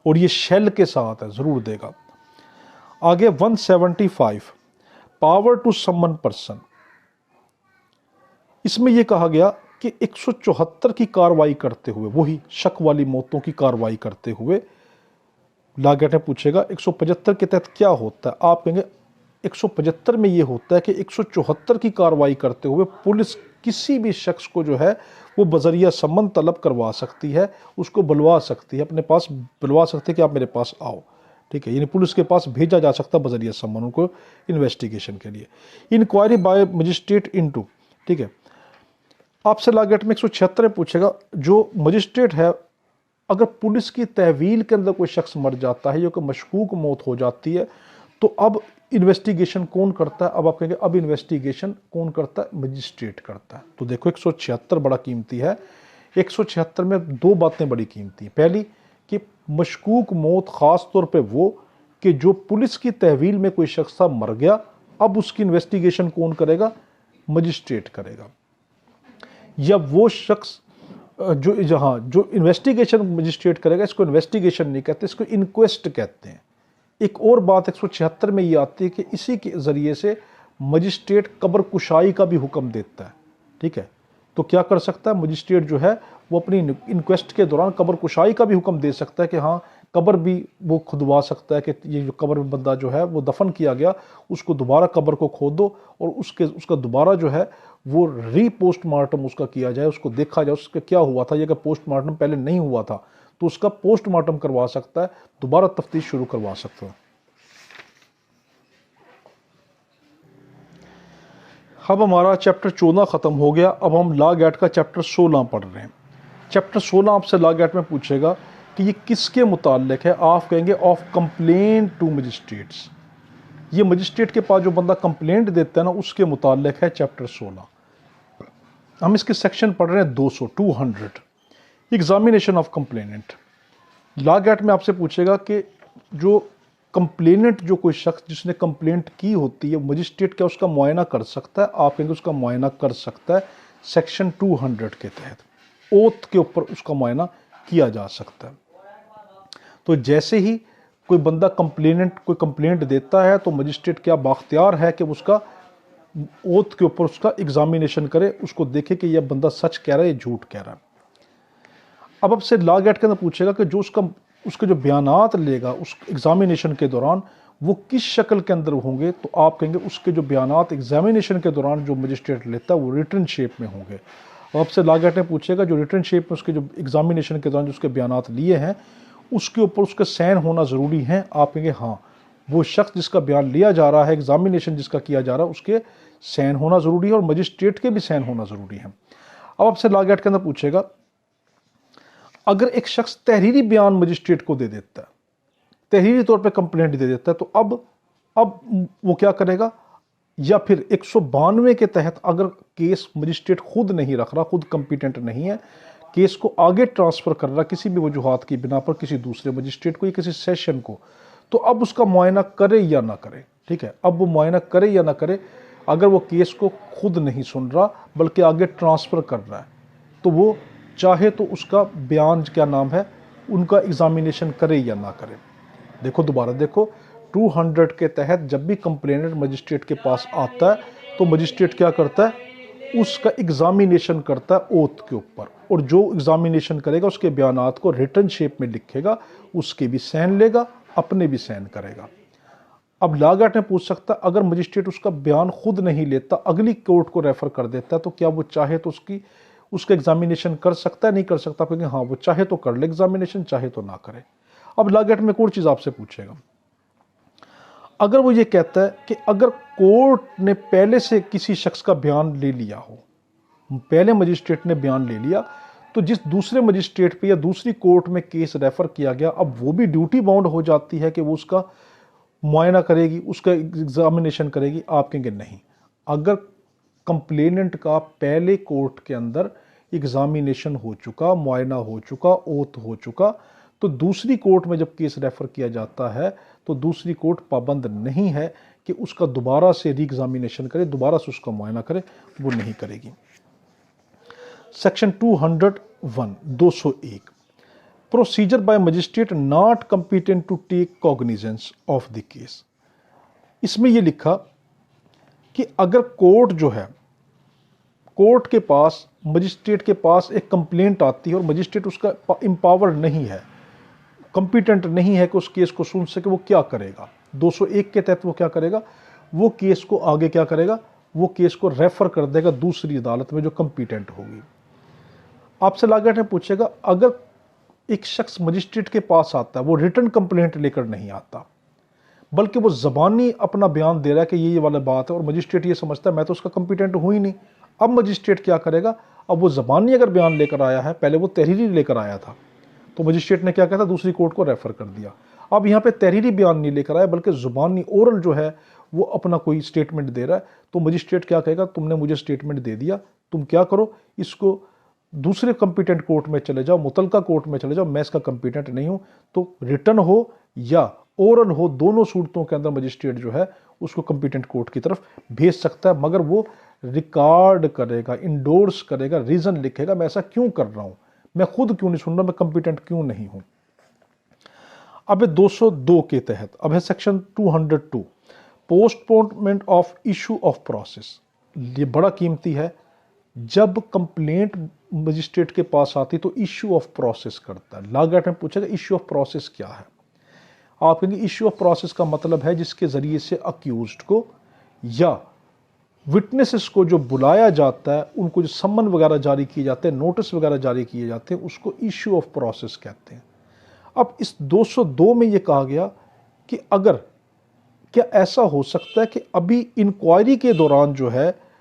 और ये शेल के साथ है, जरूर देगा। आगे 175 पावर टू समन पर्सन। इसमें यह कहा गया कि 174 की कार्रवाई करते हुए, वही शक वाली मौतों की कार्रवाई करते हुए, लागत ने पूछेगा 175 के तहत क्या होता है? आप कहेंगे 175 में यह होता है कि 174 की कार्रवाई करते हुए पुलिस किसी भी शख्स को जो है वो बजरिया समन तलब करवा सकती है, उसको बुलवा सकती है, अपने पास बुलवा सकती है कि आप मेरे पास आओ, ठीक है, यानी पुलिस के पास भेजा जा सकता है बजरिया समन उनको इन्वेस्टिगेशन के लिए। इंक्वायरी बाय मजिस्ट्रेट इनटू, ठीक है। आपसे लागत में 176 पूछेगा, जो मजिस्ट्रेट है, अगर पुलिस की तहवील के अंदर कोई शख्स मर जाता है या कोई मशकूक मौत हो जाती है, तो अब इन्वेस्टिगेशन कौन करता है? अब आप कहेंगे अब इन्वेस्टिगेशन कौन करता है? मजिस्ट्रेट करता है। तो देखो 176 बड़ा कीमती है। 176 में दो बातें बड़ी कीमती हैं। पहली कि मशकूक मौत ख़ास तौर पे वो कि जो पुलिस की तहवील में कोई शख्स था, मर गया, अब उसकी इन्वेस्टिगेशन कौन करेगा? मजिस्ट्रेट करेगा। या वो शख्स जो इन्वेस्टिगेशन मजिस्ट्रेट करेगा, इसको इन्वेस्टिगेशन नहीं कहते, इसको इंक्वेस्ट कहते हैं। एक और बात 176 में ये आती है कि इसी के ज़रिए से मजिस्ट्रेट कब्र कुशाई का भी हुक्म देता है, ठीक है। तो क्या कर सकता है मजिस्ट्रेट जो है वो अपनी इंक्वेस्ट के दौरान कब्र कुशाई का भी हुक्म दे सकता है कि हाँ, कब्र भी वो खुदवा सकता है कि ये जो कब्र में बंदा जो है वो दफन किया गया, उसको दोबारा कब्र को खोदो और उसका दोबारा जो है वो पोस्टमार्टम उसका किया जाए, उसको देखा जाए उसका क्या हुआ था। ये अगर पोस्टमार्टम पहले नहीं हुआ था तो उसका पोस्टमार्टम करवा सकता है, दोबारा तफ्तीश शुरू करवा सकता है। अब हमारा चैप्टर 14 ख़त्म हो गया। अब हम लॉ गैट का चैप्टर 16 पढ़ रहे हैं। चैप्टर 16 आपसे लॉ गैट में पूछेगा कि ये किसके मुताल्लिक है? आप कहेंगे ऑफ कंप्लेंट टू मजिस्ट्रेट्स। ये मजिस्ट्रेट के पास जो बंदा कंप्लेंट देता है ना, उसके मुताल्लिक है चैप्टर 16। हम इसके सेक्शन पढ़ रहे हैं 200 examination of complainant. Law gate में आपसे पूछेगा कि जो कंप्लेनेंट, जो कोई शख्स जिसने कंप्लेंट की होती है, मजिस्ट्रेट क्या उसका मुआयना कर सकता है? आप कहेंगे उसका मुआयना कर सकता है। सेक्शन 200 के तहत ओथ के ऊपर उसका मुआयना किया जा सकता है। तो जैसे ही कोई बंदा कोई कंप्लेंट देता है तो मजिस्ट्रेट क्या बाख्तियार है कि उसका ओथ के ऊपर उसका एग्जामिनेशन करे, उसको देखे कि यह बंदा सच कह रहा है या झूठ कह रहा है। अब आपसे लॉ गेट के अंदर पूछेगा कि जो उसके जो बयानात लेगा उस एग्जामिनेशन के दौरान वो किस शक्ल के अंदर होंगे, तो आप कहेंगे उसके जो बयानात एग्जामिनेशन के दौरान जो मजिस्ट्रेट लेता है वो रिटन शेप में होंगे। अब आपसे लॉ गेट ने पूछेगा जो रिटन शेप में उसके जो एग्जामिनेशन के दौरान जो उसके बयानात लिए हैं उसके ऊपर उसका साइन होना ज़रूरी है। आप कहेंगे हाँ, वो शख्स जिसका बयान लिया जा रहा है, एग्जामिनेशन जिसका किया जा रहा है, उसके साइन होना ज़रूरी है और मजिस्ट्रेट के भी साइन होना ज़रूरी है। अब आपसे लॉ गेट के अंदर पूछेगा अगर एक शख्स तहरीरी बयान मजिस्ट्रेट को दे देता है, तहरीरी तौर पे कंप्लेंट दे देता है, तो अब वो क्या करेगा, या फिर 192 के तहत अगर केस मजिस्ट्रेट खुद नहीं रख रहा, खुद कंपिटेंट नहीं है, केस को आगे ट्रांसफ़र कर रहा किसी भी वजूहात की बिना पर किसी दूसरे मजिस्ट्रेट को या किसी सेशन को, तो अब उसका मुआयना करे या ना करे। ठीक है, अब वो मुआयना करे या ना करे, अगर वो केस को खुद नहीं सुन रहा बल्कि आगे ट्रांसफ़र कर रहा है तो वो चाहे तो उसका बयान क्या नाम है उनका एग्जामिनेशन करे या ना करे। देखो दोबारा देखो, 200 के तहत जब भी कंप्लेनेंट मजिस्ट्रेट के पास आता है तो मजिस्ट्रेट क्या करता है, उसका एग्जामिनेशन करता है ओथ के ऊपर, और जो एग्जामिनेशन करेगा उसके बयानात को रिटन शेप में लिखेगा, उसके भी साइन लेगा, अपने भी साइन करेगा। अब लॉ गेट ने पूछ सकता अगर मजिस्ट्रेट उसका बयान खुद नहीं लेता, अगली कोर्ट को रेफर कर देता है, तो क्या वो चाहे तो उसका एग्जामिनेशन कर सकता है, नहीं कर सकता? क्योंकि हाँ, वो चाहे तो कर ले एग्जामिनेशन, चाहे तो ना करे। अब लॉ गेट में एक और चीज़ आपसे पूछेगा, अगर वो ये कहता है कि अगर कोर्ट ने पहले से किसी शख्स का बयान ले लिया हो, पहले मजिस्ट्रेट ने बयान ले लिया, तो जिस दूसरे मजिस्ट्रेट पे या दूसरी कोर्ट में केस रेफर किया गया, अब वो भी ड्यूटी बाउंड हो जाती है कि वो उसका मुआयना करेगी, उसका एग्जामिनेशन करेगी। आप कहेंगे नहीं, अगर कंप्लेनेंट का पहले कोर्ट के अंदर एग्जामिनेशन हो चुका, मुआयना हो चुका, ओथ हो चुका, तो दूसरी कोर्ट में जब केस रेफर किया जाता है तो दूसरी कोर्ट पाबंद नहीं है कि उसका दोबारा से री एग्जामिनेशन करे, दोबारा से उसका मुआयना करे, वो नहीं करेगी। Section 201 procedure by magistrate not competent to take cognizance of the case. इसमें यह लिखा कि अगर कोर्ट जो है, कोर्ट के पास मजिस्ट्रेट के पास एक कंप्लेंट आती है और मजिस्ट्रेट उसका एम्पावर नहीं है, कंपिटेंट नहीं है कि उस केस को सुन सके, वो क्या करेगा? 201 के तहत वो क्या करेगा, वो केस को आगे क्या करेगा, वो केस को रेफर कर देगा दूसरी अदालत में जो कंपिटेंट होगी। आपसे लॉ गेट ने पूछेगा अगर एक शख्स मजिस्ट्रेट के पास आता है, वो रिटन कंप्लेंट लेकर नहीं आता बल्कि वो ज़बानी अपना बयान दे रहा है कि ये वाला बात है, और मजिस्ट्रेट ये समझता है मैं तो उसका कंपिटेंट हूँ ही नहीं, अब मजिस्ट्रेट क्या करेगा, अब वो ज़बानी अगर बयान लेकर आया है, पहले वो तहरीरी लेकर आया था, तो मजिस्ट्रेट ने क्या कहता, दूसरी कोर्ट को रेफर कर दिया। अब यहाँ पे तहरीरी बयान नहीं लेकर आया बल्कि ज़ुबानी ओरल जो है वो अपना कोई स्टेटमेंट दे रहा है, तो मजिस्ट्रेट क्या कहेगा, तुमने मुझे स्टेटमेंट दे दिया, तुम क्या करो, इसको दूसरे कंपिटेंट कोर्ट में चले जाओ, मुतलका कोर्ट में चले जाओ, मैं इसका कंपिटेंट नहीं हूँ। तो रिटन हो या ओरल हो, दोनों सूरतों के अंदर मजिस्ट्रेट जो है उसको कंपिटेंट कोर्ट की तरफ भेज सकता है, मगर वो रिकॉर्ड करेगा, इंडोर्स करेगा, रीज़न लिखेगा, मैं ऐसा क्यों कर रहा हूँ, मैं खुद क्यों नहीं सुन रहा, मैं कंपिटेंट क्यों नहीं हूँ। अब 202 के तहत अब है section 202 postponement of issue of process. ये बड़ा कीमती है, जब कंप्लेंट मजिस्ट्रेट के पास आती तो इशू ऑफ प्रोसेस करता है। लॉ गेट में पूछेगा इशू ऑफ प्रोसेस क्या है, आप कहेंगे इशू ऑफ प्रोसेस का मतलब है जिसके ज़रिए से अक्यूज्ड को या विटनेसेस को जो बुलाया जाता है, उनको जो सम्मन वगैरह जारी किए जाते हैं, नोटिस वगैरह जारी किए जाते हैं, उसको इशू ऑफ प्रोसेस कहते हैं। अब इस 202 में ये कहा गया कि अगर क्या ऐसा हो सकता है कि अभी इंक्वायरी के दौरान जो है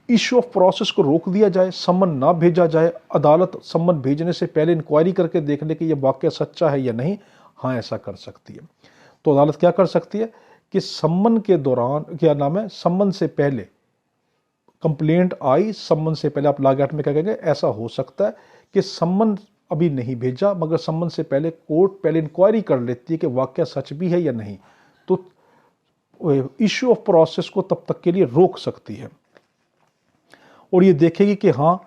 इशू ऑफ प्रोसेस को रोक दिया जाए, सम्मन ना भेजा जाए, अदालत सम्मन भेजने से पहले इंक्वायरी करके देख ले कि यह वाकया सच्चा है या नहीं। हाँ, ऐसा कर सकती है। तो अदालत क्या कर सकती है कि सम्मन के दौरान, क्या नाम है, सम्मन से पहले कंप्लेंट आई, सम्मन से पहले आप लॉ गेट में क्या कहेंगे, ऐसा हो सकता है कि सम्मन अभी नहीं भेजा मगर सम्मन से पहले कोर्ट पहले इंक्वायरी कर लेती है कि वाकया सच भी है या नहीं, तो इशू ऑफ प्रोसेस को तब तक के लिए रोक सकती है। और ये देखेगी कि हाँ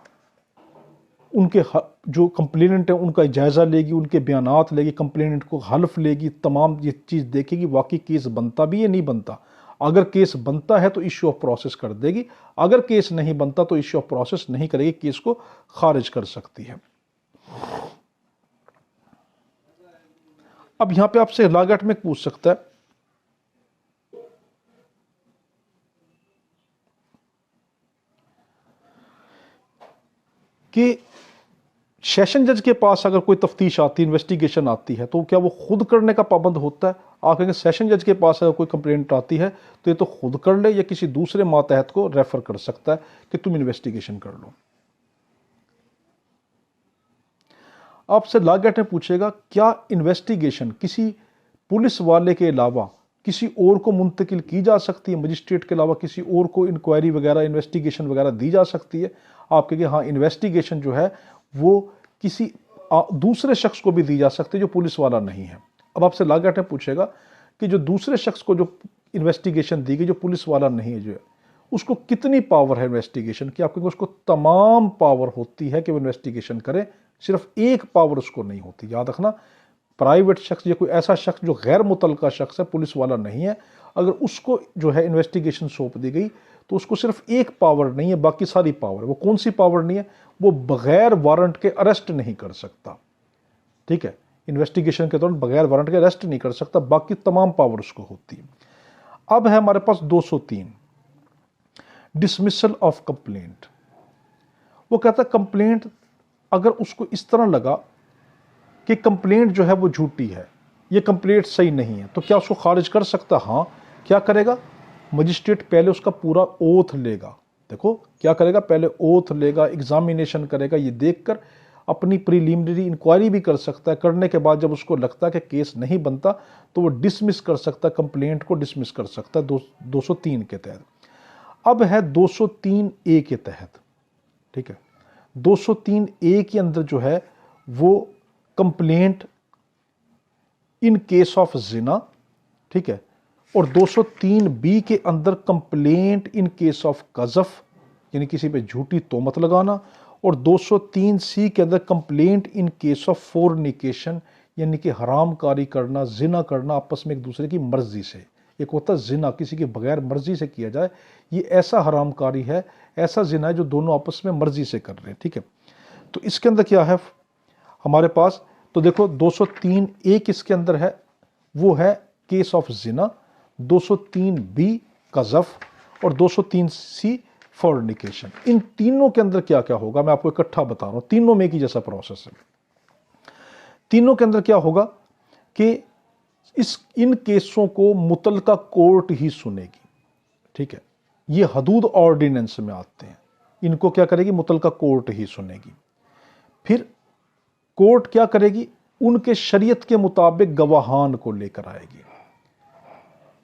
उनके जो कंप्लेनेंट है उनका जायज़ा लेगी, उनके बयानात लेगी, कंप्लेनेंट को हल्फ लेगी, तमाम ये चीज़ देखेगी वाकई केस बनता भी है नहीं बनता। अगर केस बनता है तो इश्यू ऑफ प्रोसेस कर देगी, अगर केस नहीं बनता तो इश्यू ऑफ प्रोसेस नहीं करेगी, केस को खारिज कर सकती है। अब यहां पे आपसे लागत में पूछ सकता है कि सेशन जज के पास अगर कोई तफ्तीश आती है, इन्वेस्टिगेशन आती है, तो क्या वो खुद करने का पाबंद होता है? आप कहेंगे सेशन जज के पास अगर कोई कंप्लेंट आती है तो ये तो खुद कर ले या किसी दूसरे मातहत को रेफर कर सकता है कि तुम इन्वेस्टिगेशन कर लो। आपसे लॉ गेट में पूछेगा क्या इन्वेस्टिगेशन किसी पुलिस वाले के अलावा किसी और को मुंतकिल की जा सकती है, मजिस्ट्रेट के अलावा किसी और को इंक्वायरी वगैरह इन्वेस्टिगेशन वगैरह दी जा सकती है? आप कहेंगे हाँ, इन्वेस्टिगेशन जो है वो किसी दूसरे शख्स को भी दी जा सकती है जो पुलिस वाला नहीं है। अब आपसे लॉ गेट में पूछेगा कि जो दूसरे शख्स को जो इन्वेस्टिगेशन दी गई जो पुलिस वाला नहीं है, जो है उसको कितनी पावर है इन्वेस्टिगेशन की? आप कहेंगे उसको तमाम पावर होती है कि वो इन्वेस्टिगेशन करे, सिर्फ एक पावर उसको नहीं होती। याद रखना, प्राइवेट शख्स या कोई ऐसा शख्स जो गैर मुतलका शख्स है, पुलिस वाला नहीं है, अगर उसको जो है इन्वेस्टिगेशन सौंप दी गई तो उसको सिर्फ एक पावर नहीं है, बाकी सारी पावर है। वो कौन सी पावर नहीं है? वो बगैर वारंट के अरेस्ट नहीं कर सकता। ठीक है, इन्वेस्टिगेशन के दौरान बगैर वारंट के अरेस्ट नहीं कर सकता, बाकी तमाम पावर उसको होती है। अब है हमारे पास 203 डिसमिसल ऑफ कंप्लेंट। वो कहता है कंप्लेंट अगर उसको इस तरह लगा कि कंप्लेंट जो है वो झूठी है, ये कंप्लेंट सही नहीं है, तो क्या उसको खारिज कर सकता? हाँ। क्या करेगा? मजिस्ट्रेट पहले उसका पूरा ओथ लेगा। देखो क्या करेगा, पहले ओथ लेगा, एग्जामिनेशन करेगा, ये देखकर अपनी प्रीलिमिनरी इंक्वायरी भी कर सकता है। करने के बाद जब उसको लगता है कि केस नहीं बनता तो वो डिसमिस कर सकता है, कंप्लेंट को डिसमिस कर सकता है 203 के तहत। अब है 203A के तहत। ठीक है, 203A के अंदर जो है वो कंप्लेंट इन केस ऑफ जिना, ठीक है, और 203B के अंदर कंप्लेंट इन केस ऑफ कज़फ यानी किसी पे झूठी तोहमत लगाना, और 203C के अंदर कंप्लेंट इन केस ऑफ फोर्निकेशन यानी कि हरामकारी करना, जिना करना आपस में एक दूसरे की मर्जी से। एक होता है जिना किसी के बगैर मर्जी से किया जाए, ये ऐसा हरामकारी है, ऐसा जिना है जो दोनों आपस में मर्जी से कर रहे हैं। ठीक है, तो इसके अंदर क्या है हमारे पास? तो देखो 203A किसके अंदर है? वो है केस ऑफ जिना, 203B कज़फ और 203C फोर्निकेशन। इन तीनों के अंदर क्या क्या होगा मैं आपको इकट्ठा बता रहा हूं, तीनों में एक ही जैसा प्रोसेस है। तीनों के अंदर क्या होगा कि इन केसों को मुतलका कोर्ट ही सुनेगी। ठीक है, ये हदूद ऑर्डिनेंस में आते हैं, इनको क्या करेगी? मुतलका कोर्ट ही सुनेगी। फिर कोर्ट क्या करेगी? उनके शरीयत के मुताबिक गवाहान को लेकर आएगी।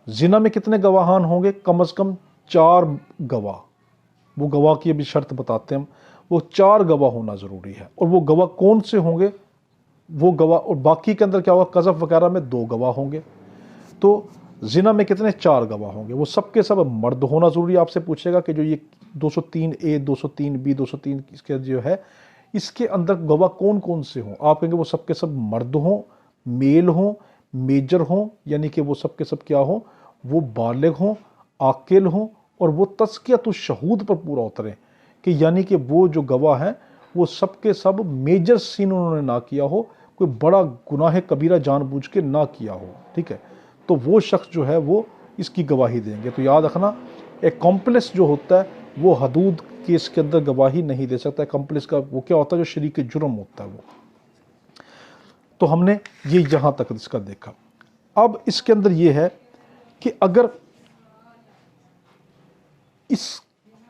जिना में कितने गवाहान होंगे? कम से कम 4 गवाह। वो गवाह की अभी शर्त बताते हैं हम, वो 4 गवाह होना जरूरी है। और वो गवाह कौन से होंगे? वो गवाह, और बाकी के अंदर क्या होगा? कज़फ वगैरह में 2 गवाह होंगे। तो जिना में कितने? 4 गवाह होंगे। वो सबके सब मर्द होना जरूरी है। आपसे पूछेगा कि जो ये 203A 203B 203 इसके जो है इसके अंदर गवाह कौन कौन से हों? आप कहेंगे वो सबके सब मर्द हों, मेल हों, मेजर हों, यानी कि वो सबके सब क्या हों? वो बालिग हों, आकिल हों, और वो तज़कियतुश शहूद पर पूरा उतरें कि यानी कि वो जो गवाह हैं वो सबके सब मेजर सीन उन्होंने ना किया हो, कोई बड़ा गुनाह कबीरा जानबूझ के ना किया हो। ठीक है, तो वो शख्स जो है वो इसकी गवाही देंगे। तो याद रखना, एक कॉम्प्लेक्स जो होता है वो हदूद केस के अंदर गवाही नहीं दे सकता। कॉम्प्लेक्स का वो क्या होता है? जो शरीक जुर्म होता है वो। तो हमने ये यहां तक इसका देखा। अब इसके अंदर ये है कि अगर इस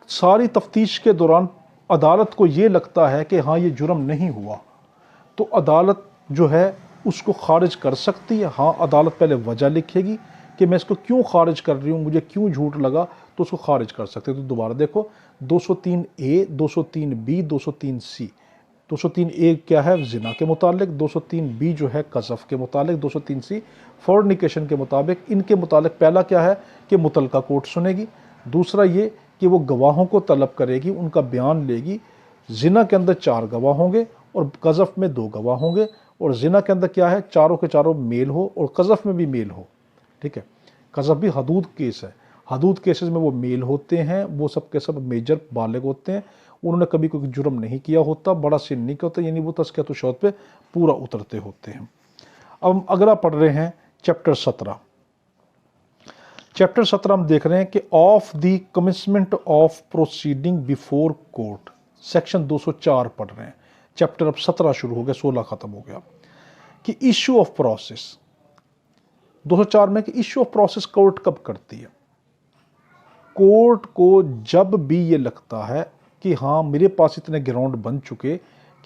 सारी तफ्तीश के दौरान अदालत को ये लगता है कि हाँ ये जुर्म नहीं हुआ, तो अदालत जो है उसको खारिज कर सकती है। हाँ, अदालत पहले वजह लिखेगी कि मैं इसको क्यों खारिज कर रही हूँ, मुझे क्यों झूठ लगा, तो उसको खारिज कर सकते हैं। तो दोबारा देखो 203A 203B 203C। 203A क्या है? जिना के मुतालिक, 203B जो है कज़फ के मुतालिक, 203C फोर्निकेशन के मुताबिक। इनके मुतालिक पहला क्या है कि मुतलका कोर्ट सुनेगी, दूसरा ये कि वो गवाहों को तलब करेगी, उनका बयान लेगी। जिना के अंदर 4 गवाह होंगे और कज़फ़ में 2 गवाह होंगे। और जिना के अंदर क्या है, चारों के चारों मेल हो और कज़फ़ में भी मेल हो। ठीक है, कज़फ़ भी हदूद केस है। हदूद केसेस में वो मेल होते हैं, वो सब के सब मेजर बालिग होते हैं, उन्होंने कभी कोई जुर्म नहीं किया होता, बड़ा सिन नहीं किया होता, यानी वो तज़कियत शौहद पे पूरा उतरते होते हैं। अब अगला पढ़ रहे हैं चैप्टर 17। चैप्टर 17 हम देख रहे हैं कि of the commencement of proceeding before court, section 204 पढ़ रहे हैं। चैप्टर अब 17 शुरू हो गया, 16 खत्म हो गया। कि इशू ऑफ प्रोसेस 204 में कि इशू ऑफ प्रोसेस कोर्ट कब करती है। कोर्ट को जब भी ये लगता है कि हाँ मेरे पास इतने ग्राउंड बन चुके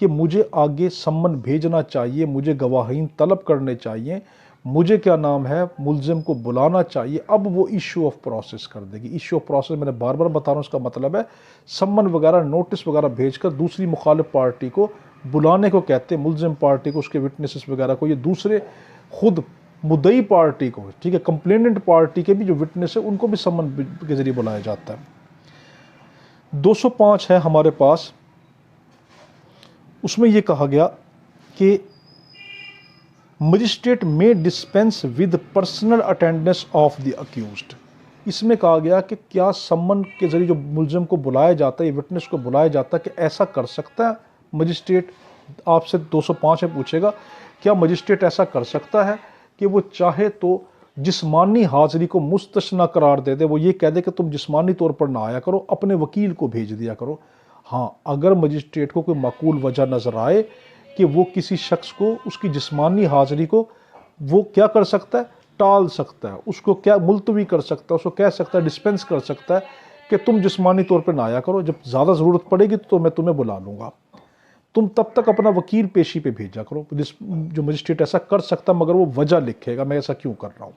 कि मुझे आगे सम्मन भेजना चाहिए, मुझे गवाहीन तलब करने चाहिए, मुझे क्या नाम है मुल्जिम को बुलाना चाहिए, अब वो इशू ऑफ प्रोसेस कर देगी। इशू ऑफ प्रोसेस मैंने बार बार बता रहा हूँ, उसका मतलब है सम्मन वगैरह नोटिस वगैरह भेजकर दूसरी मुखालिफ पार्टी को बुलाने को कहते हैं, मुल्जिम पार्टी को, उसके विटनेसेस वगैरह को, ये दूसरे खुद मुद्दई पार्टी को, ठीक है, कंप्लेनेंट पार्टी के भी जो विटनेस है उनको भी सम्मन के जरिए बुलाया जाता है। 205 है हमारे पास, उसमें यह कहा गया कि मजिस्ट्रेट में dispense with personal attendance of the accused. इसमें कहा गया कि क्या सम्मन के जरिए जो मुल्जिम को बुलाया जाता है, विटनेस को बुलाया जाता है, कि ऐसा कर सकता है मजिस्ट्रेट। आपसे 205 में पूछेगा क्या मजिस्ट्रेट ऐसा कर सकता है कि वो चाहे तो जिस्मानी हाजिरी को मुस्तस्ना करार दे दे, वो ये कह दे कि तुम जिस्मानी तौर पर ना आया करो, अपने वकील को भेज दिया करो। हाँ, अगर मजिस्ट्रेट को कोई माकूल वजह नज़र आए कि वो किसी शख्स को उसकी जिस्मानी हाजिरी को वो क्या कर सकता है, टाल सकता है, उसको क्या मुलतवी कर सकता है, उसको कह सकता है, डिस्पेंस कर सकता है कि तुम जिस्मानी तौर पर ना आया करो, जब ज़्यादा ज़रूरत पड़ेगी तो मैं तुम्हें बुला लूँगा, तुम तब तक अपना वकील पेशी पे भेजा करो। जो मजिस्ट्रेट ऐसा कर सकता मगर वो वजह लिखेगा मैं ऐसा क्यों कर रहा हूँ।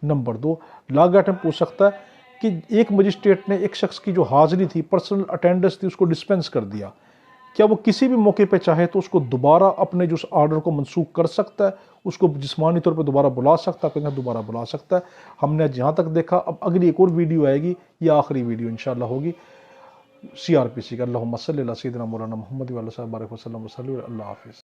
नंबर 2, लॉ गार्ड पूछ सकता है कि एक मजिस्ट्रेट ने एक शख्स की जो हाजिरी थी, पर्सनल अटेंडेंस थी, उसको डिस्पेंस कर दिया, क्या वो किसी भी मौके पे चाहे तो उसको दोबारा अपने जो ऑर्डर को मनसूख कर सकता है, उसको जिस्मानी तौर पे दोबारा बुला सकता है, दोबारा बुला सकता है। हमने जहाँ तक देखा, अब अगली एक और वीडियो आएगी, ये आखिरी वीडियो इंशाल्लाह होगी CRPC का। अल्लाहुम्मा सल्ली अला सय्यिदिना मौलाना मुहम्मद व अला आलिहि व सल्लम। अल्लाह हाफिज़।